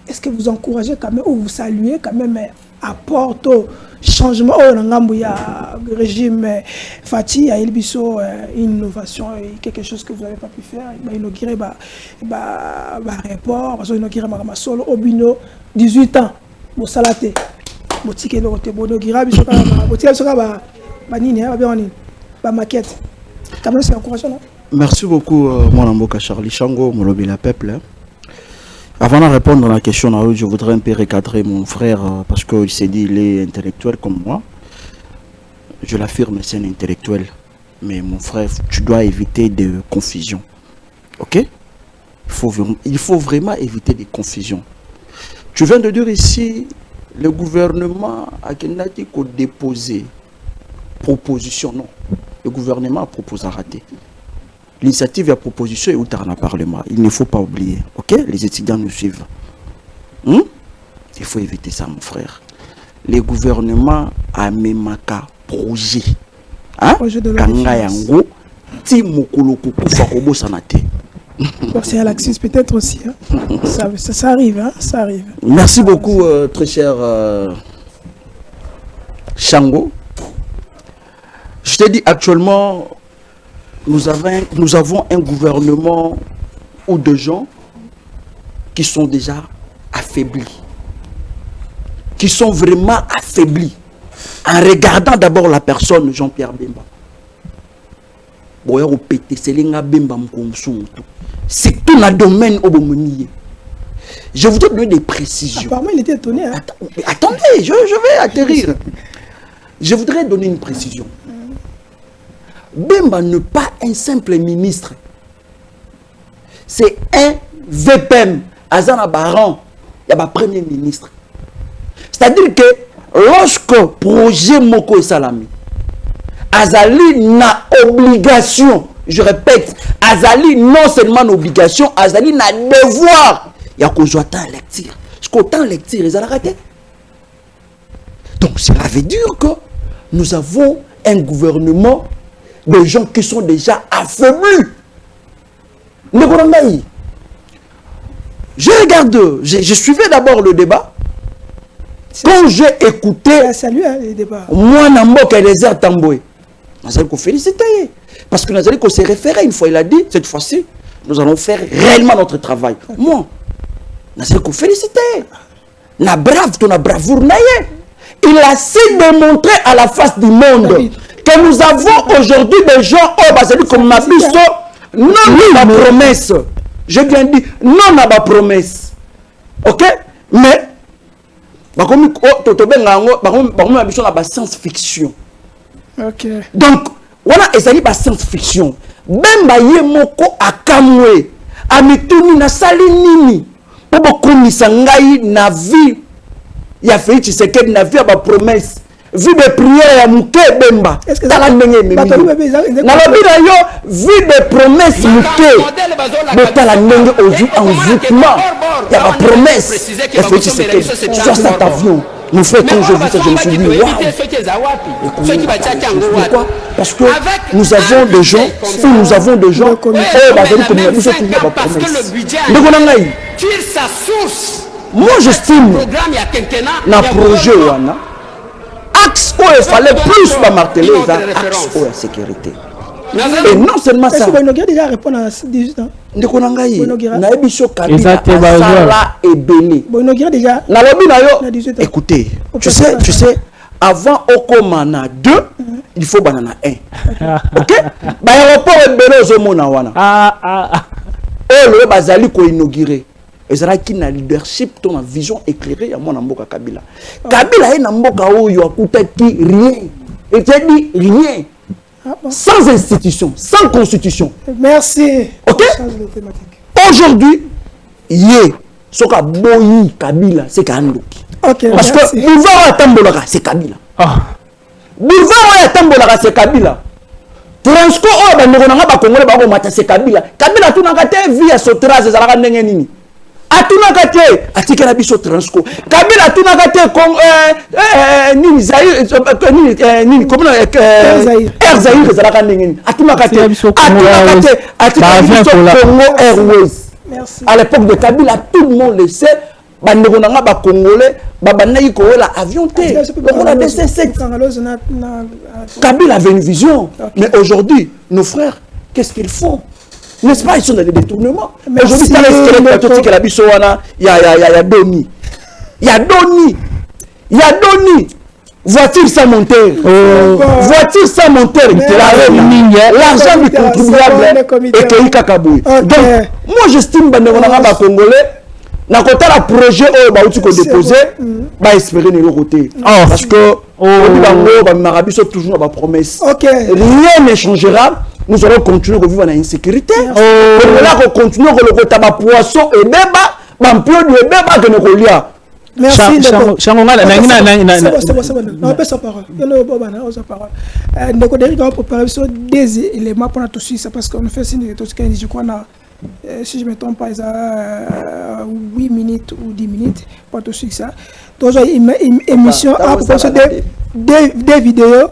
est-ce que vous encouragez quand même ou vous saluez quand même apport au changement au ngambo ya régime Fati ya Elbiso innovation quelque chose que vous n'avez pas pu faire ba inaugurer ba report parce inaugurer ma solo obino 18 ans bo salate bo tike no te bo inaugurer biso ka bo tike so ka ba nini ba bien nini ba maquette quand même c'est encourageant. Merci beaucoup mon amboka Charlie Chango molobi la peuple. Avant de répondre à la question, je voudrais un peu recadrer mon frère parce qu'il s'est dit qu'il est intellectuel comme moi. Je l'affirme, c'est un intellectuel. Mais mon frère, tu dois éviter de confusion. Ok? Il faut vraiment éviter des confusions. Tu viens de dire ici, le gouvernement a déposé proposition. Non. Le gouvernement a proposé à rater. L'initiative et la proposition est où dans le Parlement. Il ne faut pas oublier. Ok? Les étudiants nous suivent. Il faut éviter ça, mon frère. Le gouvernement a même un projet. Projet de loi. C'est à l'accès peut-être aussi. Ça arrive. Hein? Ça arrive. Merci beaucoup, très cher Chango. Je te dis actuellement... Nous avons un gouvernement ou de gens qui sont déjà affaiblis. Qui sont vraiment affaiblis. En regardant d'abord la personne Jean-Pierre Bemba. C'est tout le domaine au Bomonier. Je voudrais donner des précisions. Apparemment, il était étonné. Hein? Attendez, je vais atterrir. Je voudrais donner une précision. Bemba n'est pas un simple ministre. C'est un VPM. Azana Baran, il y a un premier ministre. C'est-à-dire que lorsque le projet Moko et Salami, Azali n'a obligation, je répète, Azali non seulement obligation, Azali n'a devoir. Il y a qu'on joue autant lecture. Ce qu'autant lecture, ils ont raté. Donc cela veut dire que nous avons un gouvernement de gens qui sont déjà affaiblis. Je regarde, je suivais d'abord le débat. Quand j'ai écouté, salut les débats. moi, Nambo, qui est les airs tamboué, je vais féliciter. Parce que nous allons se référer une fois, il a dit, cette fois-ci, nous allons faire réellement notre travail. Moi, nous allons féliciter. Na brave, ton bravoure naïe. Il a su démontrer à la face du monde que nous avons aujourd'hui des gens, comme ma biso, non à ma promesse. Je viens de dire, non à ma promesse. Ok? Mais, comme science-fiction. Donc, voilà, et ça dit science-fiction. Même baye moko akamwe, amituni na sali nini, pour komisa ngai na vie, ya fait Tshisekedi na vie ya ba promesse, vie de prière ya muke bemba. Tala ndenge memi. Na lobi na yo vie de promesse muke. Mais tala ndenge envoûtement ya ba promesse. Ya fait Tshisekedi. Sur cet avion. Nous faisons quand je vis ça, je me suis dit, waouh! Pourquoi? Parce que nous avons des gens, nous avons des gens, moi j'estime, dans le projet, axe où il fallait plus marteler, axe où la sécurité. Et non seulement ça. Est-ce que déjà répondre à 18 ans? Écoutez, tu sais, avant Okomana 2, il faut banana 1. Ok? L'aéroport est belé au Monawana. Le Bazali ko inauguré. Ezara qui na leadership, ton vision éclairée à mon amboka Kabila. Kabila est namboka oyo akuta ki rien. Et tu dis rien. Sans institution, sans constitution. Merci. Ok? Aujourd'hui, Soka Boyi Kabila, c'est Kandoki. Okay, parce que Boulevard Tambolaka, c'est Kabila. Boulevard Tambolaka, c'est Kabila. Transco, c'est Kabila. Kabila, tout n'a qu'à te vie à Sotras, c'est Zalaka Nengenini. Atunakate atikela biso Transco. Kabila tunakate comme nini Zaïre nini comme Zaïre que zalaka ndengeni. Atunakate atikela biso Congo Airways. Merci. À l'époque de Kabila, tout le monde le sait. Bandeko nanga ba Congolais ba banayi ko la avion té. On a DC7. Kabila avait une vision. Mais aujourd'hui, nos frères, qu'est-ce qu'ils font? N'est-ce pas, ils sont dans les détournements. Aujourd'hui, il y a Doni. Il y a Doni. Il y a Doni. Voiture sans moteur. Voiture sans moteur. L'argent du contribuable et Kéi Kakaboué. Donc, moi, j'estime que les Congolais, dans le projet où ils déposé, ils espérer de l'autre côté. Parce que, ils sont toujours dans la promesse. Rien ne changera. Nous allons continuer à vivre dans l'insécurité. Nous allons continuer à vivre dans la poisson et débat. Merci. C'est bon. On peut sa parole. On peut parler sur des éléments pour tout ça parce qu'on fait signe de je crois si je ne me trompe pas, 8 minutes ou 10 minutes pour tout ça. Donc, une émission à propos des vidéos.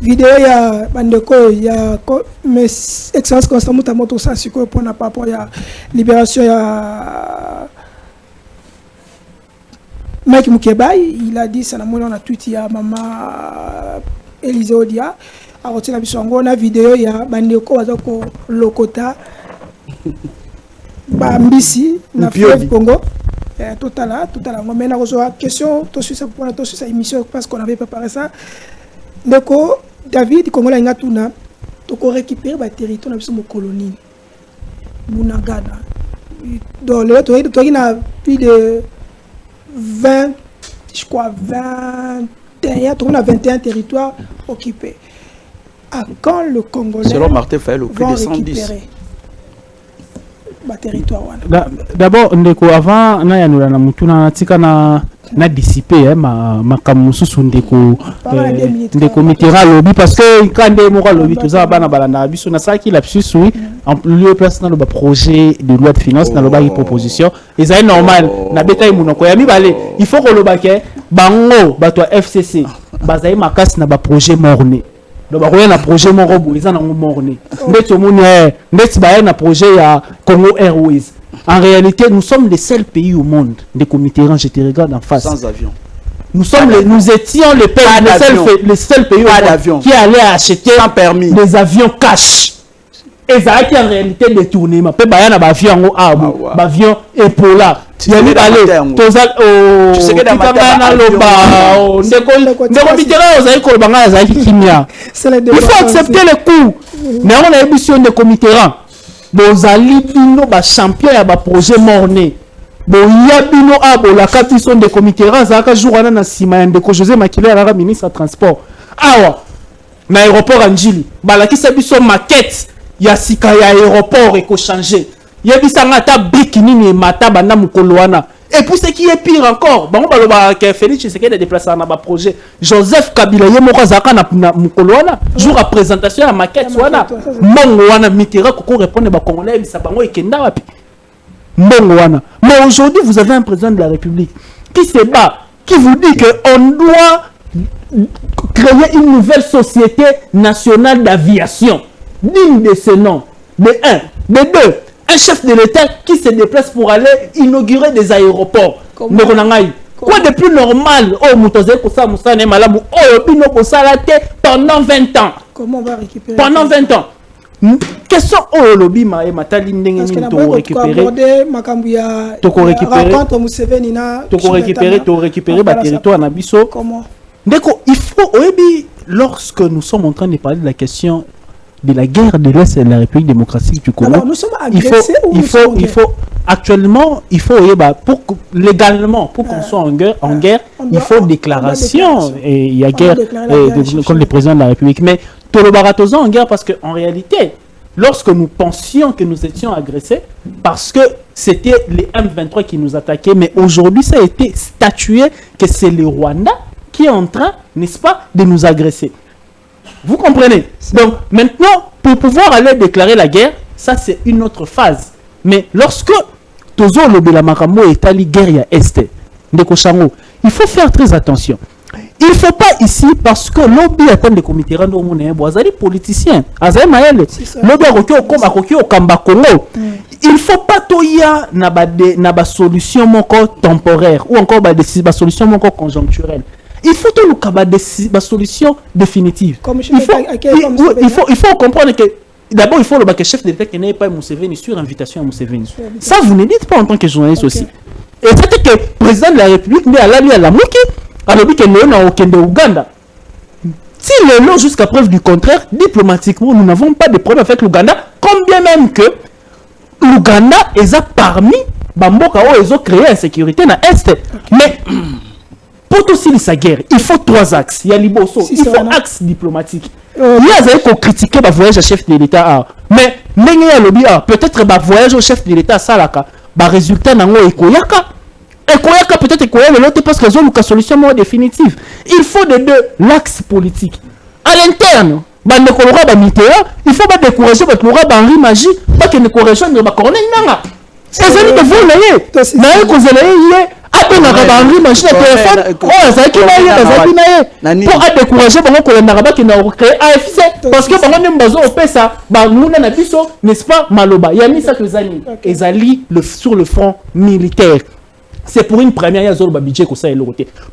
Vidéo ya bandeko ya mais excellence constamment à moto ça sur pour na rapport ya libération ya Mike Mukeba, il a dit ça na mona na tweet ya maman Élisée Odia a retiré la bisongo na vidéo ya bandeko bazako lokota ba mbisi na fleuve Congo total mais na reçoit question tout sur ça pour tout sur cette émission parce qu'on avait préparé ça. Donc David Congolais ngatuna toko récupérer ba territoire na biso mo colonie Munagana. Donc le toi na plus de 20 je crois 21 on a 21 territoires occupés. À quand le Congolais selon Martin Fayel au plus de 110 territoire. D'abord ndeko avant na yanula na mutuna natika na dissiper makambo susu ndeko mitera lobby parce que quand des moko lobby tout ça bana balanda biso na saki la plus oui en lieu place dans le projet de loi de finances dans le bas proposition et ça est normal na betaille munoko ya mibale il faut que le baquet bango bato FCC bazai makasi na ba projet morné donc ba na projet morobo ils en ont morné ndeto moni ndeti ba na projet ya Congo Airways. En réalité, nous sommes les seuls pays au monde, des comités, je te regarde en face. Sans avion. Nous étions les seuls pays au monde qui allaient acheter sans permis. des avions cash. Et ça qui en réalité détournement. Peut ba na ba avion ba avion épaula. Yali balé. Toza o. Tu sais que dans ma tête. Ndeko mitera ozayi ko banga ozayi kimia. Il faut accepter les coups. Mais on a émission de comitera. Bozali bino ba champion ya ba projet morné. Boya bino abo la capison de comitera zaka jourana na sima ndeko José Makile ala ministre transport. Awa. Na aéroport Anjili. Balakisa biso maquette. Ya sika ya aéroport eko changer. Yebisa ngata bikini ni mata banda mukoloana. Et pour ce qui est pire encore, bango baloba ke Félix Tshisekedi de déplacer na ba projet. Joseph Kabila ye moko zaka na mukoloana. Jour à présentation ya maquette wana. Mbongo wana mitera koko répondre ba congolais yebisa bango ekenda wapi. Mbongo wana. Mais aujourd'hui vous avez un président de la République qui se bat, qui vous dit que on doit créer une nouvelle société nationale d'aviation. Digne de ce nom. De un. De deux. Un chef de l'État qui se déplace pour aller inaugurer des aéroports. Quoi de plus normal? Oh, Moutozé pour ça, Moussa Malamu. Oh, Pino pour ça, pendant 20 ans. Comment on va récupérer? Pendant 20 ans. Question oh lobby ma et matali ndenge ni to récupérer to récupérer ba territoire na biso. Comment? Ndeko, il faut oyebi lorsque nous sommes en train de parler de la question de la guerre de l'Est et de la République démocratique du Congo. Nous sommes agressés il faut actuellement pour légalement pour qu'on soit en guerre, il faut déclaration et il y a guerre contre le président de la République. Mais tout le baratozo en guerre parce que en réalité, lorsque nous pensions que nous étions agressés parce que c'était les M23 qui nous attaquaient, mais aujourd'hui ça a été statué que c'est le Rwanda qui est en train, n'est-ce pas, de nous agresser. Vous comprenez? Donc maintenant, pour pouvoir aller déclarer la guerre, ça c'est une autre phase. Mais lorsque Tozo Lobela Makambo est allé guerre à Est, il faut faire très attention. Il ne faut pas ici, parce que lobby attend des comités rando monnaie, boisali politicien, azay maël, lobby au Kamba Congo. Il ne faut pas toya na ba solution moko temporaire ou encore ba solution moko conjoncturelle. Il faut tout le des solutions définitives. Il faut comprendre que d'abord il faut le chef de l'État qui n'est pas Museveni sur invitation à Museveni. Ça vous ne dites pas en tant que journaliste aussi. Et c'est que le président de la République n'est à la Mouki, alors que nous sommes au Kenya, Ouganda. Si le long jusqu'à preuve du contraire, diplomatiquement nous n'avons pas de problème avec l'Ouganda, combien même que l'Ouganda est parmi Bamboka où ils ont créé la sécurité dans l'Est. Mais pour aussi sa guerre, il faut 3 axes. Il y a Liboso, il faut axe diplomatique. Il y a critiquer le voyage au chef de l'État. Mais peut-être le voyage au chef de l'État, ça le résultat n'a pas été peut-être que l'autre parce qu'ils ont une solution définitive. Il faut de deux l'axe politique. À l'interne, il faut pas décourager Henri Magie, pas que décourager le Corneille Nanga. C'est ça que vous voyez. Après, on a Henri Magie le téléphone. Oh, ça qui n'a pour décourager qui n'a créé AFC. Parce que pendant même besoin au PESA, n'est-ce pas, Maloba. Il y a mis ça que Zani. Et Zali sur le front militaire. C'est pour une première,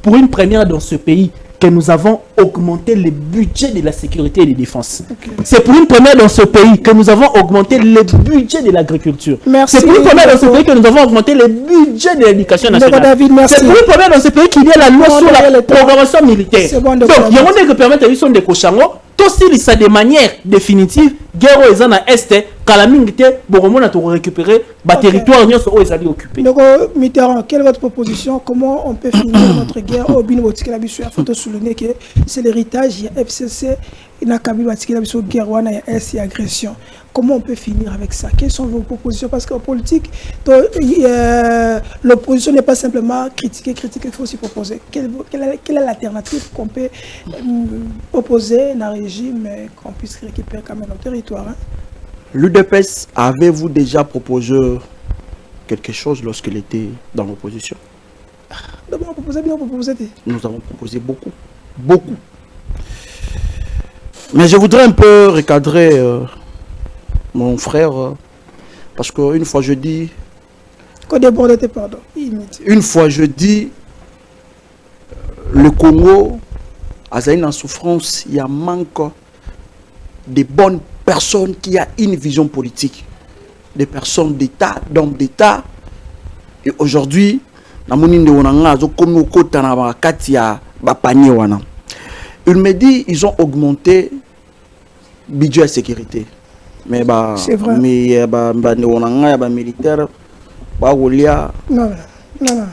pour une première dans ce pays que nous avons augmenté le budget de la sécurité et de la défense. C'est pour une première dans ce pays que nous avons augmenté le budget de l'agriculture. C'est pour une première dans ce pays que nous avons augmenté le budget de l'éducation nationale. C'est pour une première dans ce pays qu'il y a la loi sur la programmation militaire. Donc, il y a un qui permet de faire des cochons. Tout ça de manière définitive, guerre aux en Est, calamité, Boromon a tout récupéré, territoire n'y sont occupés. Donc, Mitterrand, quelle est votre proposition? Comment on peut finir notre guerre au Binobotique la Bissou? Il faut souligner que c'est l'héritage, il y a FCC, il y a Kabila la Bissou, guerre, il y a S, il y a agression. Comment on peut finir avec ça? Quelles sont vos propositions? Parce qu'en politique, l'opposition n'est pas simplement critiquer, il faut aussi proposer. Quelle est l'alternative qu'on peut proposer dans le régime qu'on puisse récupérer quand même notre territoire? L'UDPS, avez-vous déjà proposé quelque chose lorsqu'il était dans l'opposition? Nous avons proposé beaucoup. Beaucoup. Mais je voudrais un peu recadrer mon frère, parce qu'une fois je dis... Une fois je dis, le Congo a une souffrance, il y a manque de bonnes personne qui a une vision politique, des personnes d'État, d'hommes d'État. Et aujourd'hui, il me dit ils ont augmenté le budget de sécurité. Mais c'est vrai. Mais militaire, non. Non.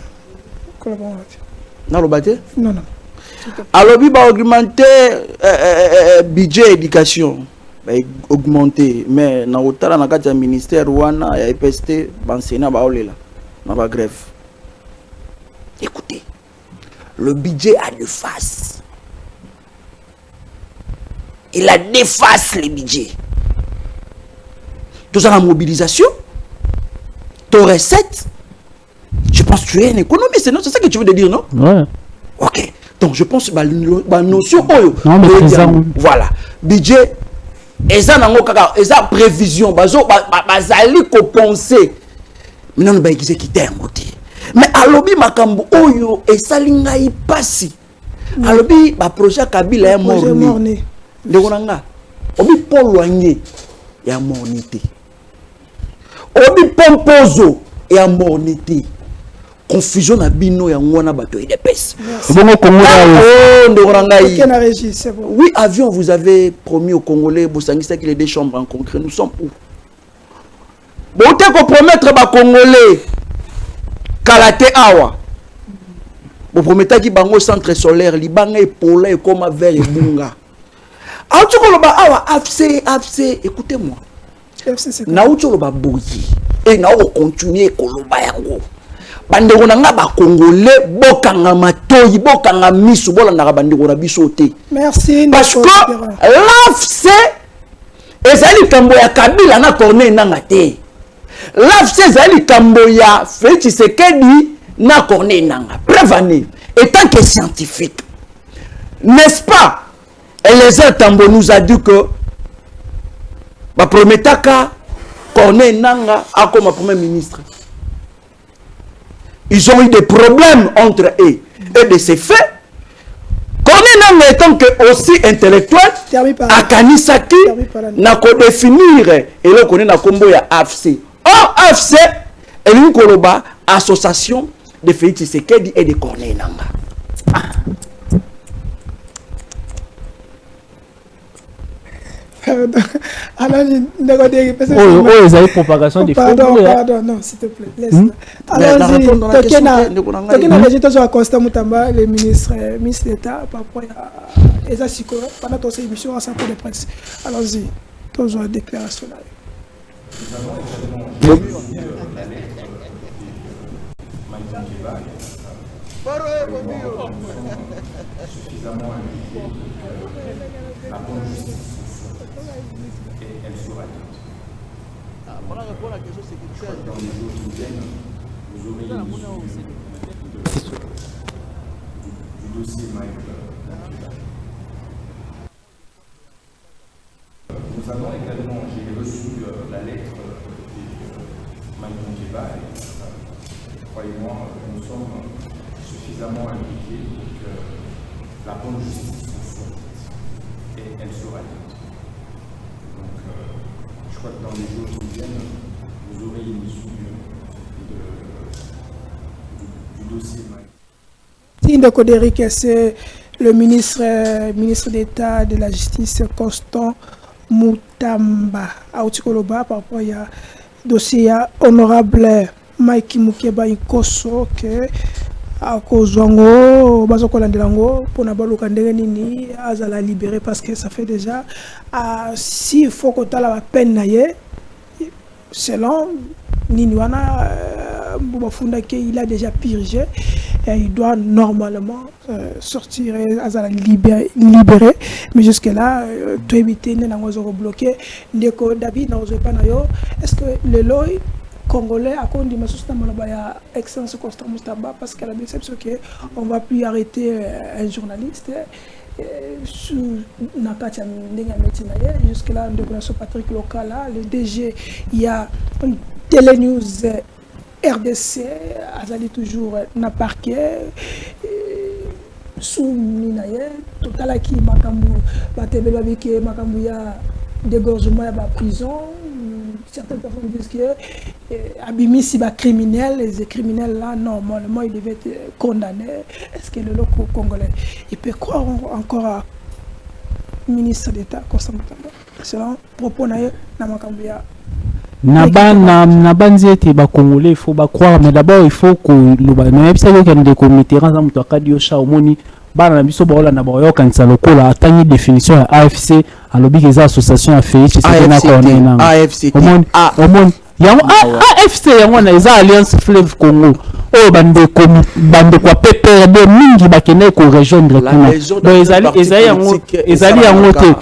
Alors, il va augmenter le budget éducation. Augmenter. Mais dans le ministère, il y a EPST, l'enseignant dans la grève. Écoutez, le budget a deux faces. Il a déface le budget. Tout ça, la mobilisation, ton recette. Je pense que tu es un économiste, c'est ça que tu veux dire, non? Ouais. Ok. Donc, je pense que la notion, voilà. Budget, et ça, prévision, bazali ko penser. Maintenant, nous avons quitté un côté. Mais à l'objet, makambo oyo et salinga y passe. À l'objet, le projet Kabila est mort. De Gonanga. Obi Paul Wangé est mornité. Obi Pompozo est mornité. Confusion na bino ya ngwana bato et des pes. Oui, avion, vous avez promis aux Congolais, Bosangisa qu'il y ait des chambres en concret. Nous sommes où? Bon, vous avez promettre aux Congolais Kalate Awa. Vous promettez qu'il y ait un centre solaire, Liban et Pola et comme vers et Bunga. Alors, tu as AFC, écoutez-moi. Naoucho lo ba boyi. Et naou continuer koloba yango. Bandeko nanga ba Congolais bokanga matoyi bokanga misu bolanda bandeko na biso te. Merci. Parce que l'AFC ezali kambo ya Kabila na Corneille nanga te. L'AFC ezali kambo ya Félix Tshisekedi na Corneille nanga. Prévenez, étant que scientifique, n'est-ce pas? Et les Tambo nous a dit que ba prometaka Corneille nanga a comme premier ministre. Ils ont eu des problèmes entre eux. Et de ces faits, Corneille nanga étant que aussi intellectuel, à Kanisaki, n'a qu'à définir et le connaît na combo ya AFC. Or AFC est une koloba association de Félix Tshisekedi et de Corneille nanga. Alors, ils avaient propagation des pardon, non, s'il te plaît, laisse-le. Alors, le ministre d'État, pendant ton émission, à sa de presse. Allons-y, tous ont déclaration là. Suffisamment impliqué la bonne justice et elle sera toute. Voilà répondre à la question sécuritaire. Dans les jours qui viennent, vous aurez une issue du dossier Mike. Nous avons également, j'ai reçu la lettre de Mike Monkeba et croyez-moi, nous sommes suffisamment impliqués pour que la bonne justice soit faite et elle sera faite. Donc, je crois que dans les jours qui viennent, vous aurez une issue du dossier. Tinde Koderick, c'est le ministre d'État de la Justice, Constant Mutamba, à Otikoloba, par rapport à dossier honorable Mike Mukeba Ikoso, que à cause de Bazokolandelango, pour ne pas le nini, azala libéré parce que ça fait déjà, s'il faut que tu aies la peine, selon Niniwana, il a déjà purgé, et il doit normalement sortir, azala libéré, mais jusque-là, tu éviter de bloquer, David, est-ce que le loi Congolais a conduit ma société à Excellence Constant Mutamba parce qu'elle a déception qu'on ne va plus arrêter un journaliste sous Nakatia Ndenga. Jusque-là, on a Patrick Lokala, le DG, il y a Télénews RDC, Azali toujours na parquet. Sous Minaye, Totalaki Makambu, Batebe Babike, Makambuya. dégorgement à la prison. Certaines personnes disent que Abimi, si criminel, les criminels là, normalement, ils devaient être condamnés. Est-ce que le loco congolais, il peut croire encore à ministre d'État Constant Mutamba? Selon propos na Namakambia. Nabanzete ba congolais, il faut croire, mais d'abord il faut que le même si il y a des comités dans un toit kadiocha au moni bana biso bola na boyo kanisa lokola atangi définition ya AFC alobi que za association a fait c'est na connaît na AFC omoni yango AFC yango na za alliance fleuve Congo o bande kwa PPRD mingi bakene ko rejoindre kuna donc ezali yango te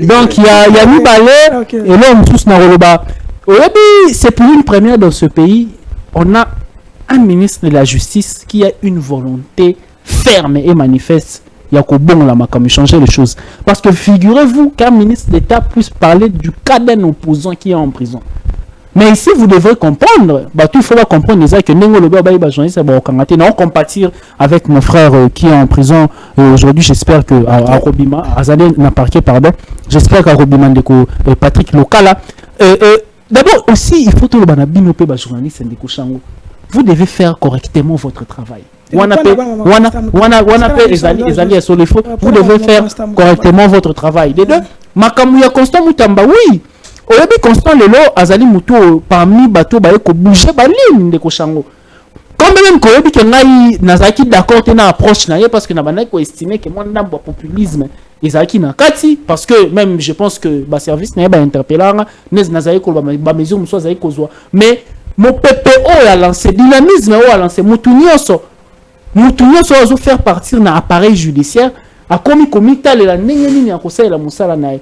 donc il y a mi balé et là on tous na roloba c'est pour une première dans ce pays. On a un ministre de la justice qui a une volonté ferme et manifeste. Il y a qu'au bon là, comme changer les choses. Parce que figurez-vous qu'un ministre d'État puisse parler du cas d'un opposant qui est en prison. Mais ici, vous devrez comprendre, il faut comprendre déjà que Nengo Lobe Baïba journaliste non compatir avec mon frère qui est en prison aujourd'hui. J'espère que à Robima, Azalé n'a parqué, pardon. J'espère qu'à Robima Ndeko Patrick Lokala. D'abord aussi, il faut que le journaliste vous devez faire correctement votre travail. Vous devez faire correctement votre travail. Les deux, Makamouya Constant Mutamba, oui. Oyebi Constant Lelo, Azali Muto, parmi Bato, Baeko, bouger, Balim de Koshango. Quand même, Koyebi Kenai, Nazaki d'accord, t'es approche, parce que Nabanai estimé que moi, n'a pas populisme. Ezaki na kati parce que même je pense que ba service n'est pas interpellant nazaki ko ba mesure muso azaki kozwa mais mon PPO a lancé dynamisme a lancé mutunyoso ozo faire partir na appareil judiciaire a komi komita la nini ya kosala la musala na et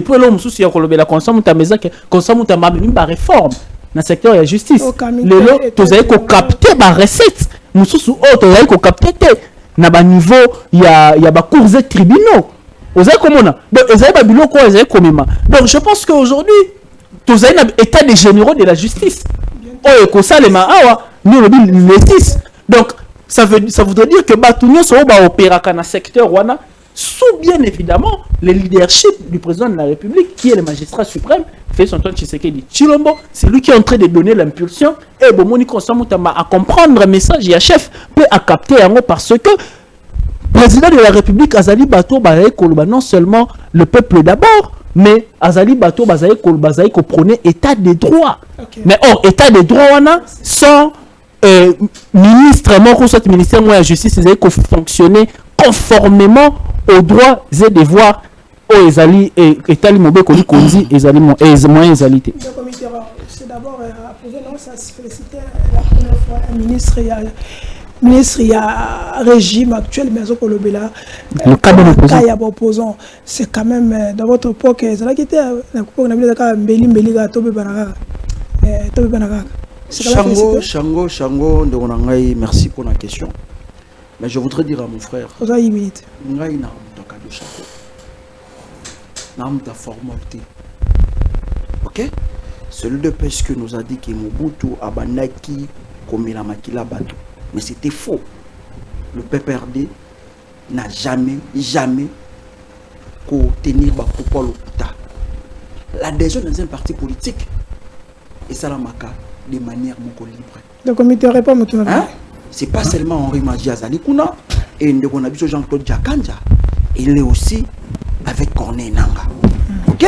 puis là mususu ya kolobela Constant Mutamba que Constant Mutamba même ba réforme na secteur de la justice lelo tozaki ko capter ba recette mususu tozaki ko capter te na ba niveau ya ba cours et tribunaux. Donc je pense qu'aujourd'hui, tous avez un état des généraux de la justice. Donc ça voudrait dire que Batounio soit opéra dans le secteur wana sous bien évidemment le leadership du président de la République qui est le magistrat suprême, Félix Antoine Tshisekedi Tshilombo, c'est lui qui est en train de donner l'impulsion et Bomoni Constant Mutamba à comprendre le message et à chef peut à capter parce que président de la République Azali Bato Bazaï Koluba non seulement le peuple d'abord mais Azali Bato Bazaï Koluba Bazaï ko prôner état de droit. Mais état de droit wana sans ministre mon soit ministère de la justice Azali ko fonctionner conformément aux droits et devoirs au Ezali et état limobé koli konzi Ezali mo moyen Ezali. C'est d'abord poser non ça se féliciter la première fois un ministre ministre, il y a un régime actuel, mais le cas opposant, c'est quand même dans votre époque, c'est là qui était Shango, merci pour la question. Mais je voudrais dire à mon frère, ok? Celui de pêche que nous a dit que Mobutu Abanaki comme il a makila bateau. Mais c'était faux. Le PPRD n'a jamais tenu Bakopolo Puta. L'adhésion dans un parti politique, et ça la maka de manière beaucoup libre. Le comité répond maintenant. C'est pas seulement Henri Maji-Azali Kuna et Ndegonabiso Jean-Claude Jakanja. Il est aussi avec Corneille Nanga. Ok?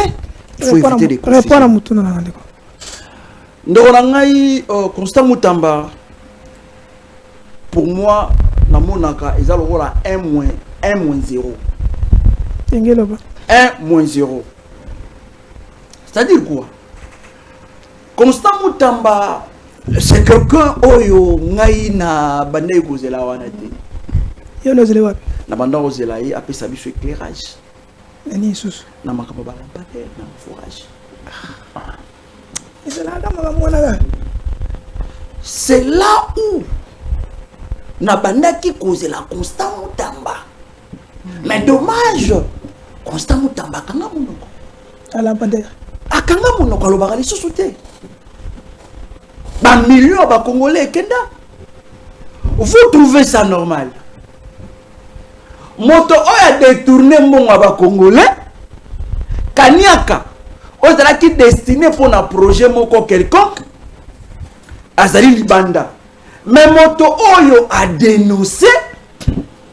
Il faut éviter des confusions. Répond à Moutouna. Ndegonangai Constant Mutamba. Pour moi, na monaka ils ont le 1-0. 1-0. C'est-à-dire quoi? Constant Mutamba, c'est quelqu'un oyo ngai na bandai kozela wana te. Yo nozela wapi? Na banda kozela yi apesa biso éclairage. Nani susu? Na makamba ba lampadaire na forage. C'est là où Nabandaki cause la Constant Mutamba. Mais dommage, Constant Mutamba kanga monoko. Ala bandera. Akanga monoko lo bakali sosute. Ba millions ba congolais kenda. Vous trouvez ça normal? Moto oya détourner mon ba congolais kaniaka qui destiné pour un projet moko quelconque azali libanda mais moto oyo a dénoncé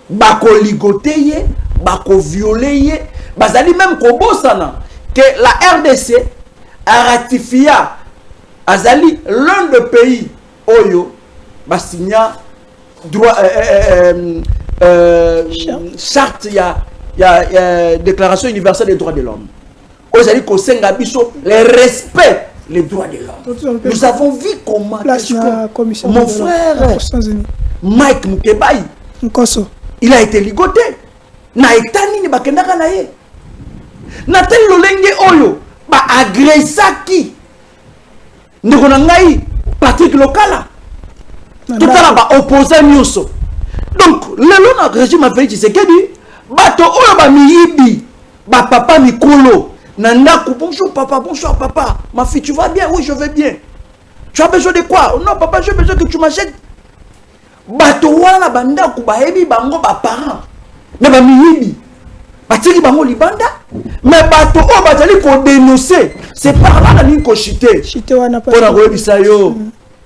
bako ligoté ye bako violé ye bazali même kobosana que la RDC a ratifié azali l'un des pays oyo basigna droit charte ya déclaration universelle des droits de l'homme. Aujourd'hui, le respect les droits de l'homme. Nous avons vu comment mon frère Mike Mukebai, il a été ligoté. Na etani ni bakendaka na ye. Na tel lolenge oyo ba agressaki. Ndeko na ngai Patrick Lokala. Tout à ba opposé nyonso. Donc le na régime a fait Tshisekedi bato oyo ba miyibi ba papa mikolo. Nanda, bonjour papa, bonjour papa. Ma fille, tu vas bien? Oui, je vais bien. Tu as besoin de quoi? Non, papa, j'ai besoin que tu m'achètes. Bato wana banda kubahebi bango ba parents. Mais ba miyibi. Batiki bango libanda. Mais bato o batali ko dénoncer. C'est par là la ligne ko chité. Chité wana pas. Pona ko bisa yo.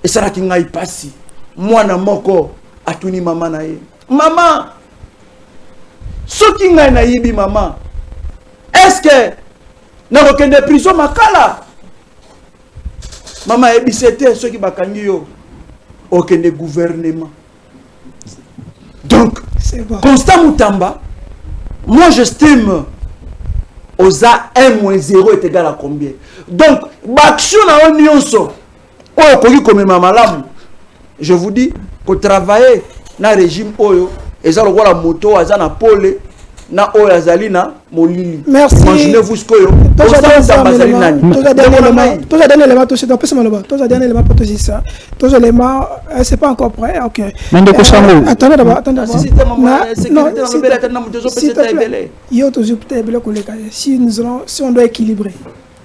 Et ça la ki ngai pasi. Mwana moko atuni mama na ye. Maman. Soki ngai na yibi maman. Est-ce que na aucune prison makala maman ebisete ceux qui bakangi yo aucun gouvernement. Donc Constant Mutamba, moi j'estime aux A 1-0 est égal à combien? Donc l'action na onionso oyo koki komema malamu, je vous dis que travailler na régime oyo eza lokola moto aza na pole na oya zalina molili. Merci. Imaginez-vous ce que yo. Tous les éléments, c'est pas encore prêt. OK. Attendez d'abord, si on doit équilibrer.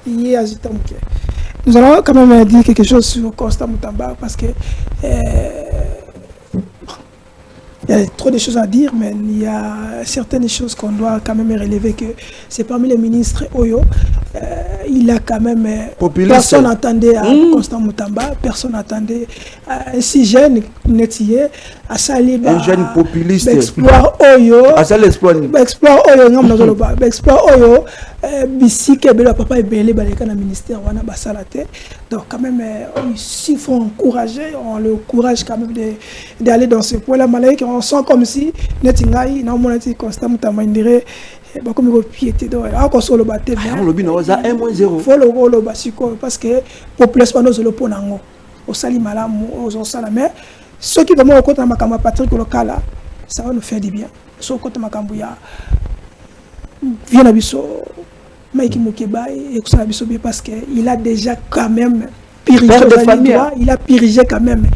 Nous allons quand même dire quelque chose sur Constant Mutamba parce que il y a trop de choses à dire, mais il y a certaines choses qu'on doit quand même relever que c'est parmi les ministres Oyo. Il a quand même... Personne n'attendait à Constant Mutamba, personne n'attendait à un si jeune Netier, à Saliba... Un jeune populiste. Exploit Oyo. À ça l'exploit. Exploit Oyo, exploit Oyo. Bissi, papa est belé, dans le ministère, on a basalate. Donc quand même, il faut encourager, on le encourage quand même d'aller dans ce point-là. On sent comme si Netingaï, non, mon Constant Mutamba, indirait, comme il piété d'or. Encore sur le bâtiment. On le bin, on a 1-0. Faut le rôle parce que pour plus pas nous le ponango. Au salimala, aux salamé. Ceux qui vont au côté de ma camarade Patrick Lokala, ça va nous faire du bien. Sur le côté de ma cambouya, viens à Bisso. Mike Mukebai et parce qu'il a déjà quand même pirigé il a pirigé quand même.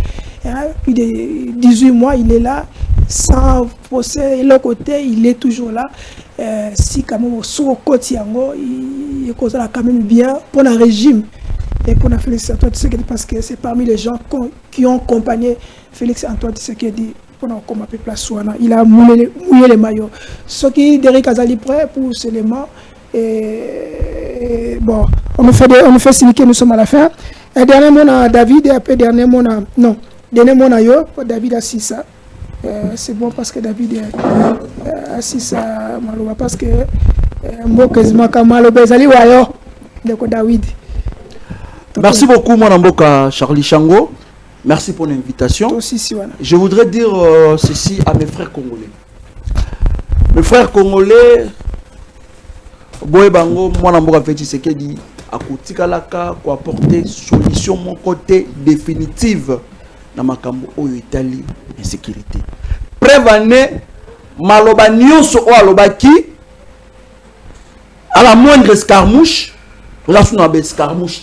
Plus de 18 mois, il est là, sans procès, et l'autre côté, il est toujours là. Si quand même, sur le côté, il est quand même bien pour le régime et pour la Félix Antoine Tshisekedi parce que c'est parmi les gens qui ont accompagné Félix Antoine Tshisekedi. Il a mouillé les maillots. Ce qui Derek Azali prêt pour ce élément. Et bon, on nous fait signer que nous sommes à la fin. Et dernier mot à David et après dernier mot à... Non, dernier mot à Yo, David a 6 ça. C'est bon parce que David est 6 à Maloba parce que moi quasiment comme Maloba Zali Wayo de David. Merci beaucoup mon amboka Charlie Chango. Merci pour l'invitation. Je voudrais dire ceci à mes frères congolais. Mes frères congolais, Boy Bango, moi Namboka Feti Sekedi, à Koutikalaka, pour apporter solution mon côté définitive dans ma cambo au Italie insécurité. Prévenez Maloba Nyonso ou Alobaki à la moindre escarmouche, là sous une escarmouche,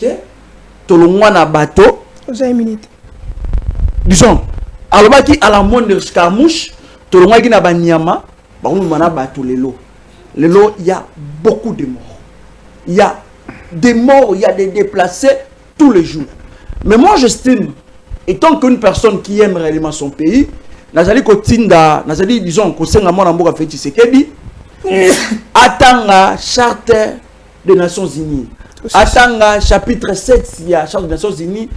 tout le monde a bateau. Disons, Alobaki à la moindre escarmouche, tout le monde qui n'a pas Nyama, on a bateau les lots. Les lots, il y a beaucoup de morts. Il y a des morts, il y a des déplacés tous les jours. Mais moi, j'estime, étant qu'une personne qui aime réellement son pays, Nazali Kotinda, Nazali, disons, Kosenga Mwanamboka Feti Sekedi, attend la charte des Nations Unies. Atanga chapitre 7 il y a Charte des Nations Unies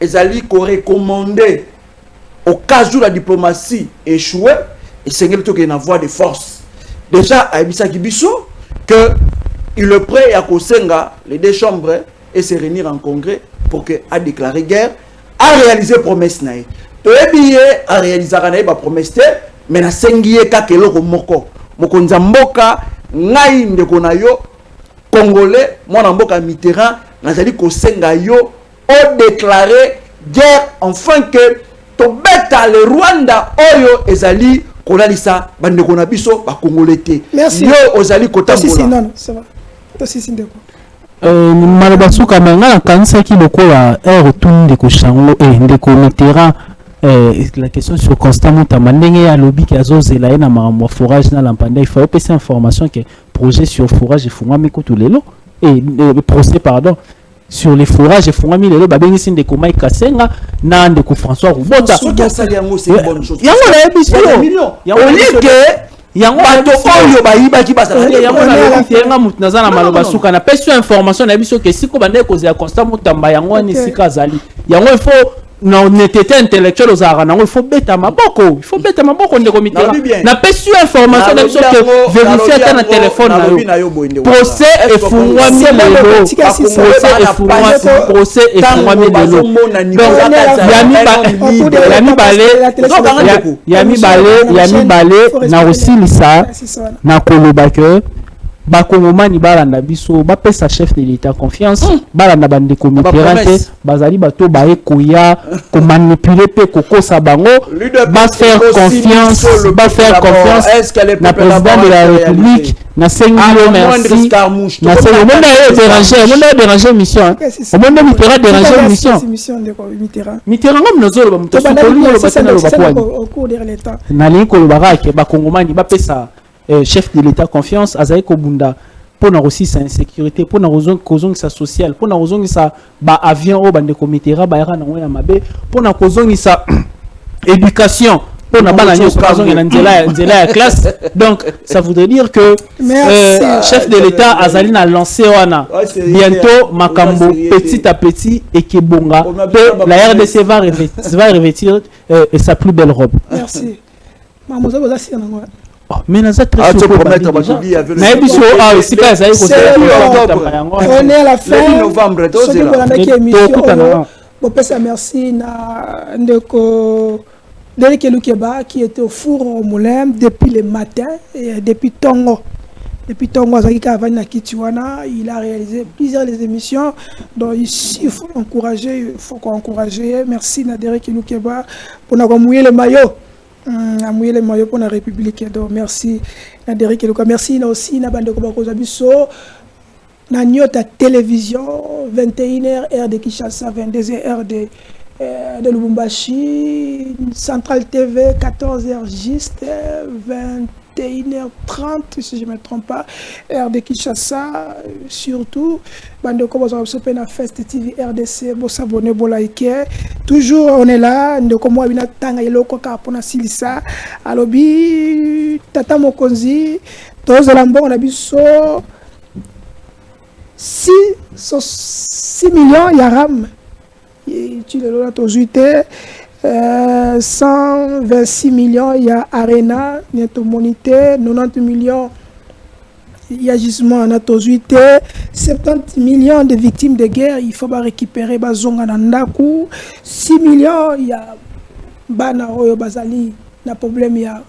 ezali ko recommander au cas où la diplomatie échouait et c'est qu'il na voie de force. Déjà à Ibisa Kibiso que il est prêt à Kosenga les deux chambres et se réunir en congrès pour que a déclaré guerre, a réalisé promesse naïe. Toyebiye a réalisé la promesse mais na sengiye ka keloko moko. Mokonza mboka ngai ndeko na yo congolais mwana mboka Mitterrand nazali kosenga yo o déclaré guerre enfin que tobeta le Rwanda oyo ezali kolalisa bandeko na biso ba congolais te. Merci. Yo ozali kotambola. Non, ça va. Toi si ndeko. Malabasuka manga kanisa ki lokola retourne de koshango et ndeko Mitterrand la question sur Constant Moutamba ndenge ya lobby ki azozela ye na makambo forage na lampanda il faut passer information que projet sur forage efungwami kutu lelo et procès pardon sur les forages efungwami lelo babengisi ndeko Mike Kasenga na ndeko François Rubota yango c'est une bonne chose. yango la biso yango yango bato oyo bayibaki basala yango na tenga mutu naza na maloba suka na pesi information na biso ke siko bande kozela Constant Moutamba yango ni sika zali yango il faut na honnêteté intellectuelle aux arana il faut beta maboko ndeko Mitterrand na pesi information na biso ke vérifier ta na téléphone na yo procès efungwami lelo procès efungwami lelo yami bale na osilisa na koloba ke bakongomani balanda biso bapesa chef de l'état confiance balanda bandeko Mitterrand te bazali bato baye koya ko manipuler pe kokosa bango ba faire confiance na président de la République na sengilo merci na sengilo déranger mission au monde Mitterrand déranger mission Mitterrand ngam nozolo ba muto sokoli lo batana lo bakwani au cours de l'état na linko lo barake bakongomani bapesa chef de l'état confiance azali kobunda pona aussi sa insécurité pona kozongi sa social pona kozongi sa ba avion o bande komitera ba era na ngwe na mabe pona kozongi sa éducation pona bana nyoso kozongi na nzela ya classe donc ça voudrait dire que chef de l'état azali na lancer wana bientôt makambo petit à petit et kebonga la RDC va revêtir sa plus belle robe. Merci mamoza boza si na ngwa. Mais nous avons très promettre on est à la fin novembre merci na ndeko Derek Lukeba qui était au four au moulin depuis le matin et depuis Tongo Azakika Kitiwana, il a réalisé plusieurs des émissions. Donc ici, il faut encourager. Merci na Derek Lukeba pour nous mouiller le maillot. Mouiller le maillot pour la République. Donc merci na Derek Lukeba. Merci aussi na bande Kobakozabiso. Na Nyota Télévision, 21h heure de Kinshasa, 22h heure de Lubumbashi, Central TV, 14h juste, 21h30 si je ne me trompe pas, heure de Kinshasa, surtout, bande ko bozo na Fest TV RDC, bo s'abonner, bo liker. Toujours on est là, ndeko mo bina tanga eloko ka pona silisa, alobi tata mokonzi, tozo lambo on a biso 6 millions yaram. Tu le as 126 millions, il y a Arena, il y a Monité, 90 millions, il y a gisement en 70 millions de victimes de guerre, il faut récupérer Bazonga Nandaku, 6 millions, il y a Bana Oyo Bazali, le problème il y a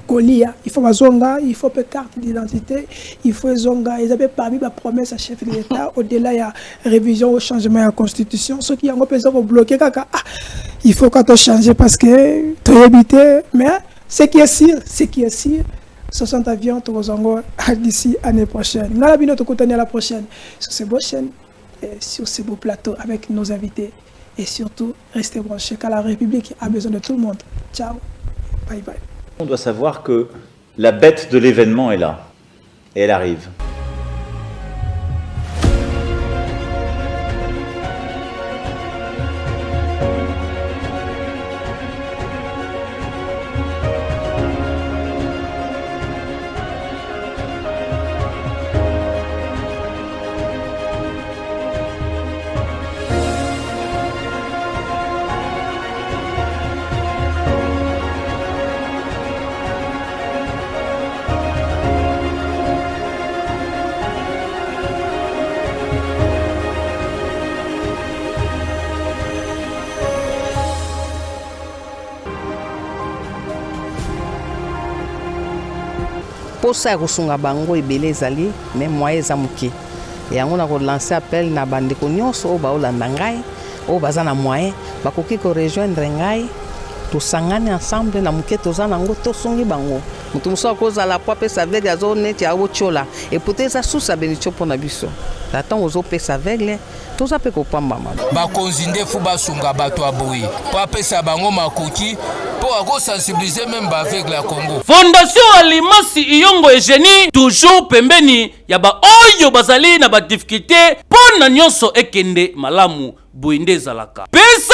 Kolia, il faut Bazonga, il faut carte d'identité, il faut Zonga, ils avaient parmi la promesse à chef de l'État, au-delà il y a révision au changement de la constitution, ceux qui ont bloqué, il faut qu'on te change parce que tu es habité, mais ce qui est sûr, 60 avions, tu vas d'ici l'année prochaine. Nous allons nous la prochaine sur ces beaux chaînes, et sur ces beaux plateaux avec nos invités et surtout restez branchés car la République a besoin de tout le monde. Ciao, bye bye. On doit savoir que la bête de l'événement est là, et elle arrive. posa ya kosunga bango ebele ezali mais moyen eza moke yango na kolancer appel na bandeko nyonso oyo baolanda ngai oyo baza na moyen bakoki korejoindre ngai tosangani ensemble na moke toza nango tosungi bango moto mosusu akozala po apesa aveugle azo neti aotiola epote eza susu ya benitio mpo na biso na ntango ozopesa aveugle toza mpe kopambama bakonzi ndefu basunga bato ya boye po apesa bango makoki po akosensibilize meme baaveugle ya Congo. Fondation Alimasi Iyongo Eugenie toujours pembeni ya baoyo bazali na badifficulté mpo na nyonso ekende malamu boye nde ezalaka. Pesa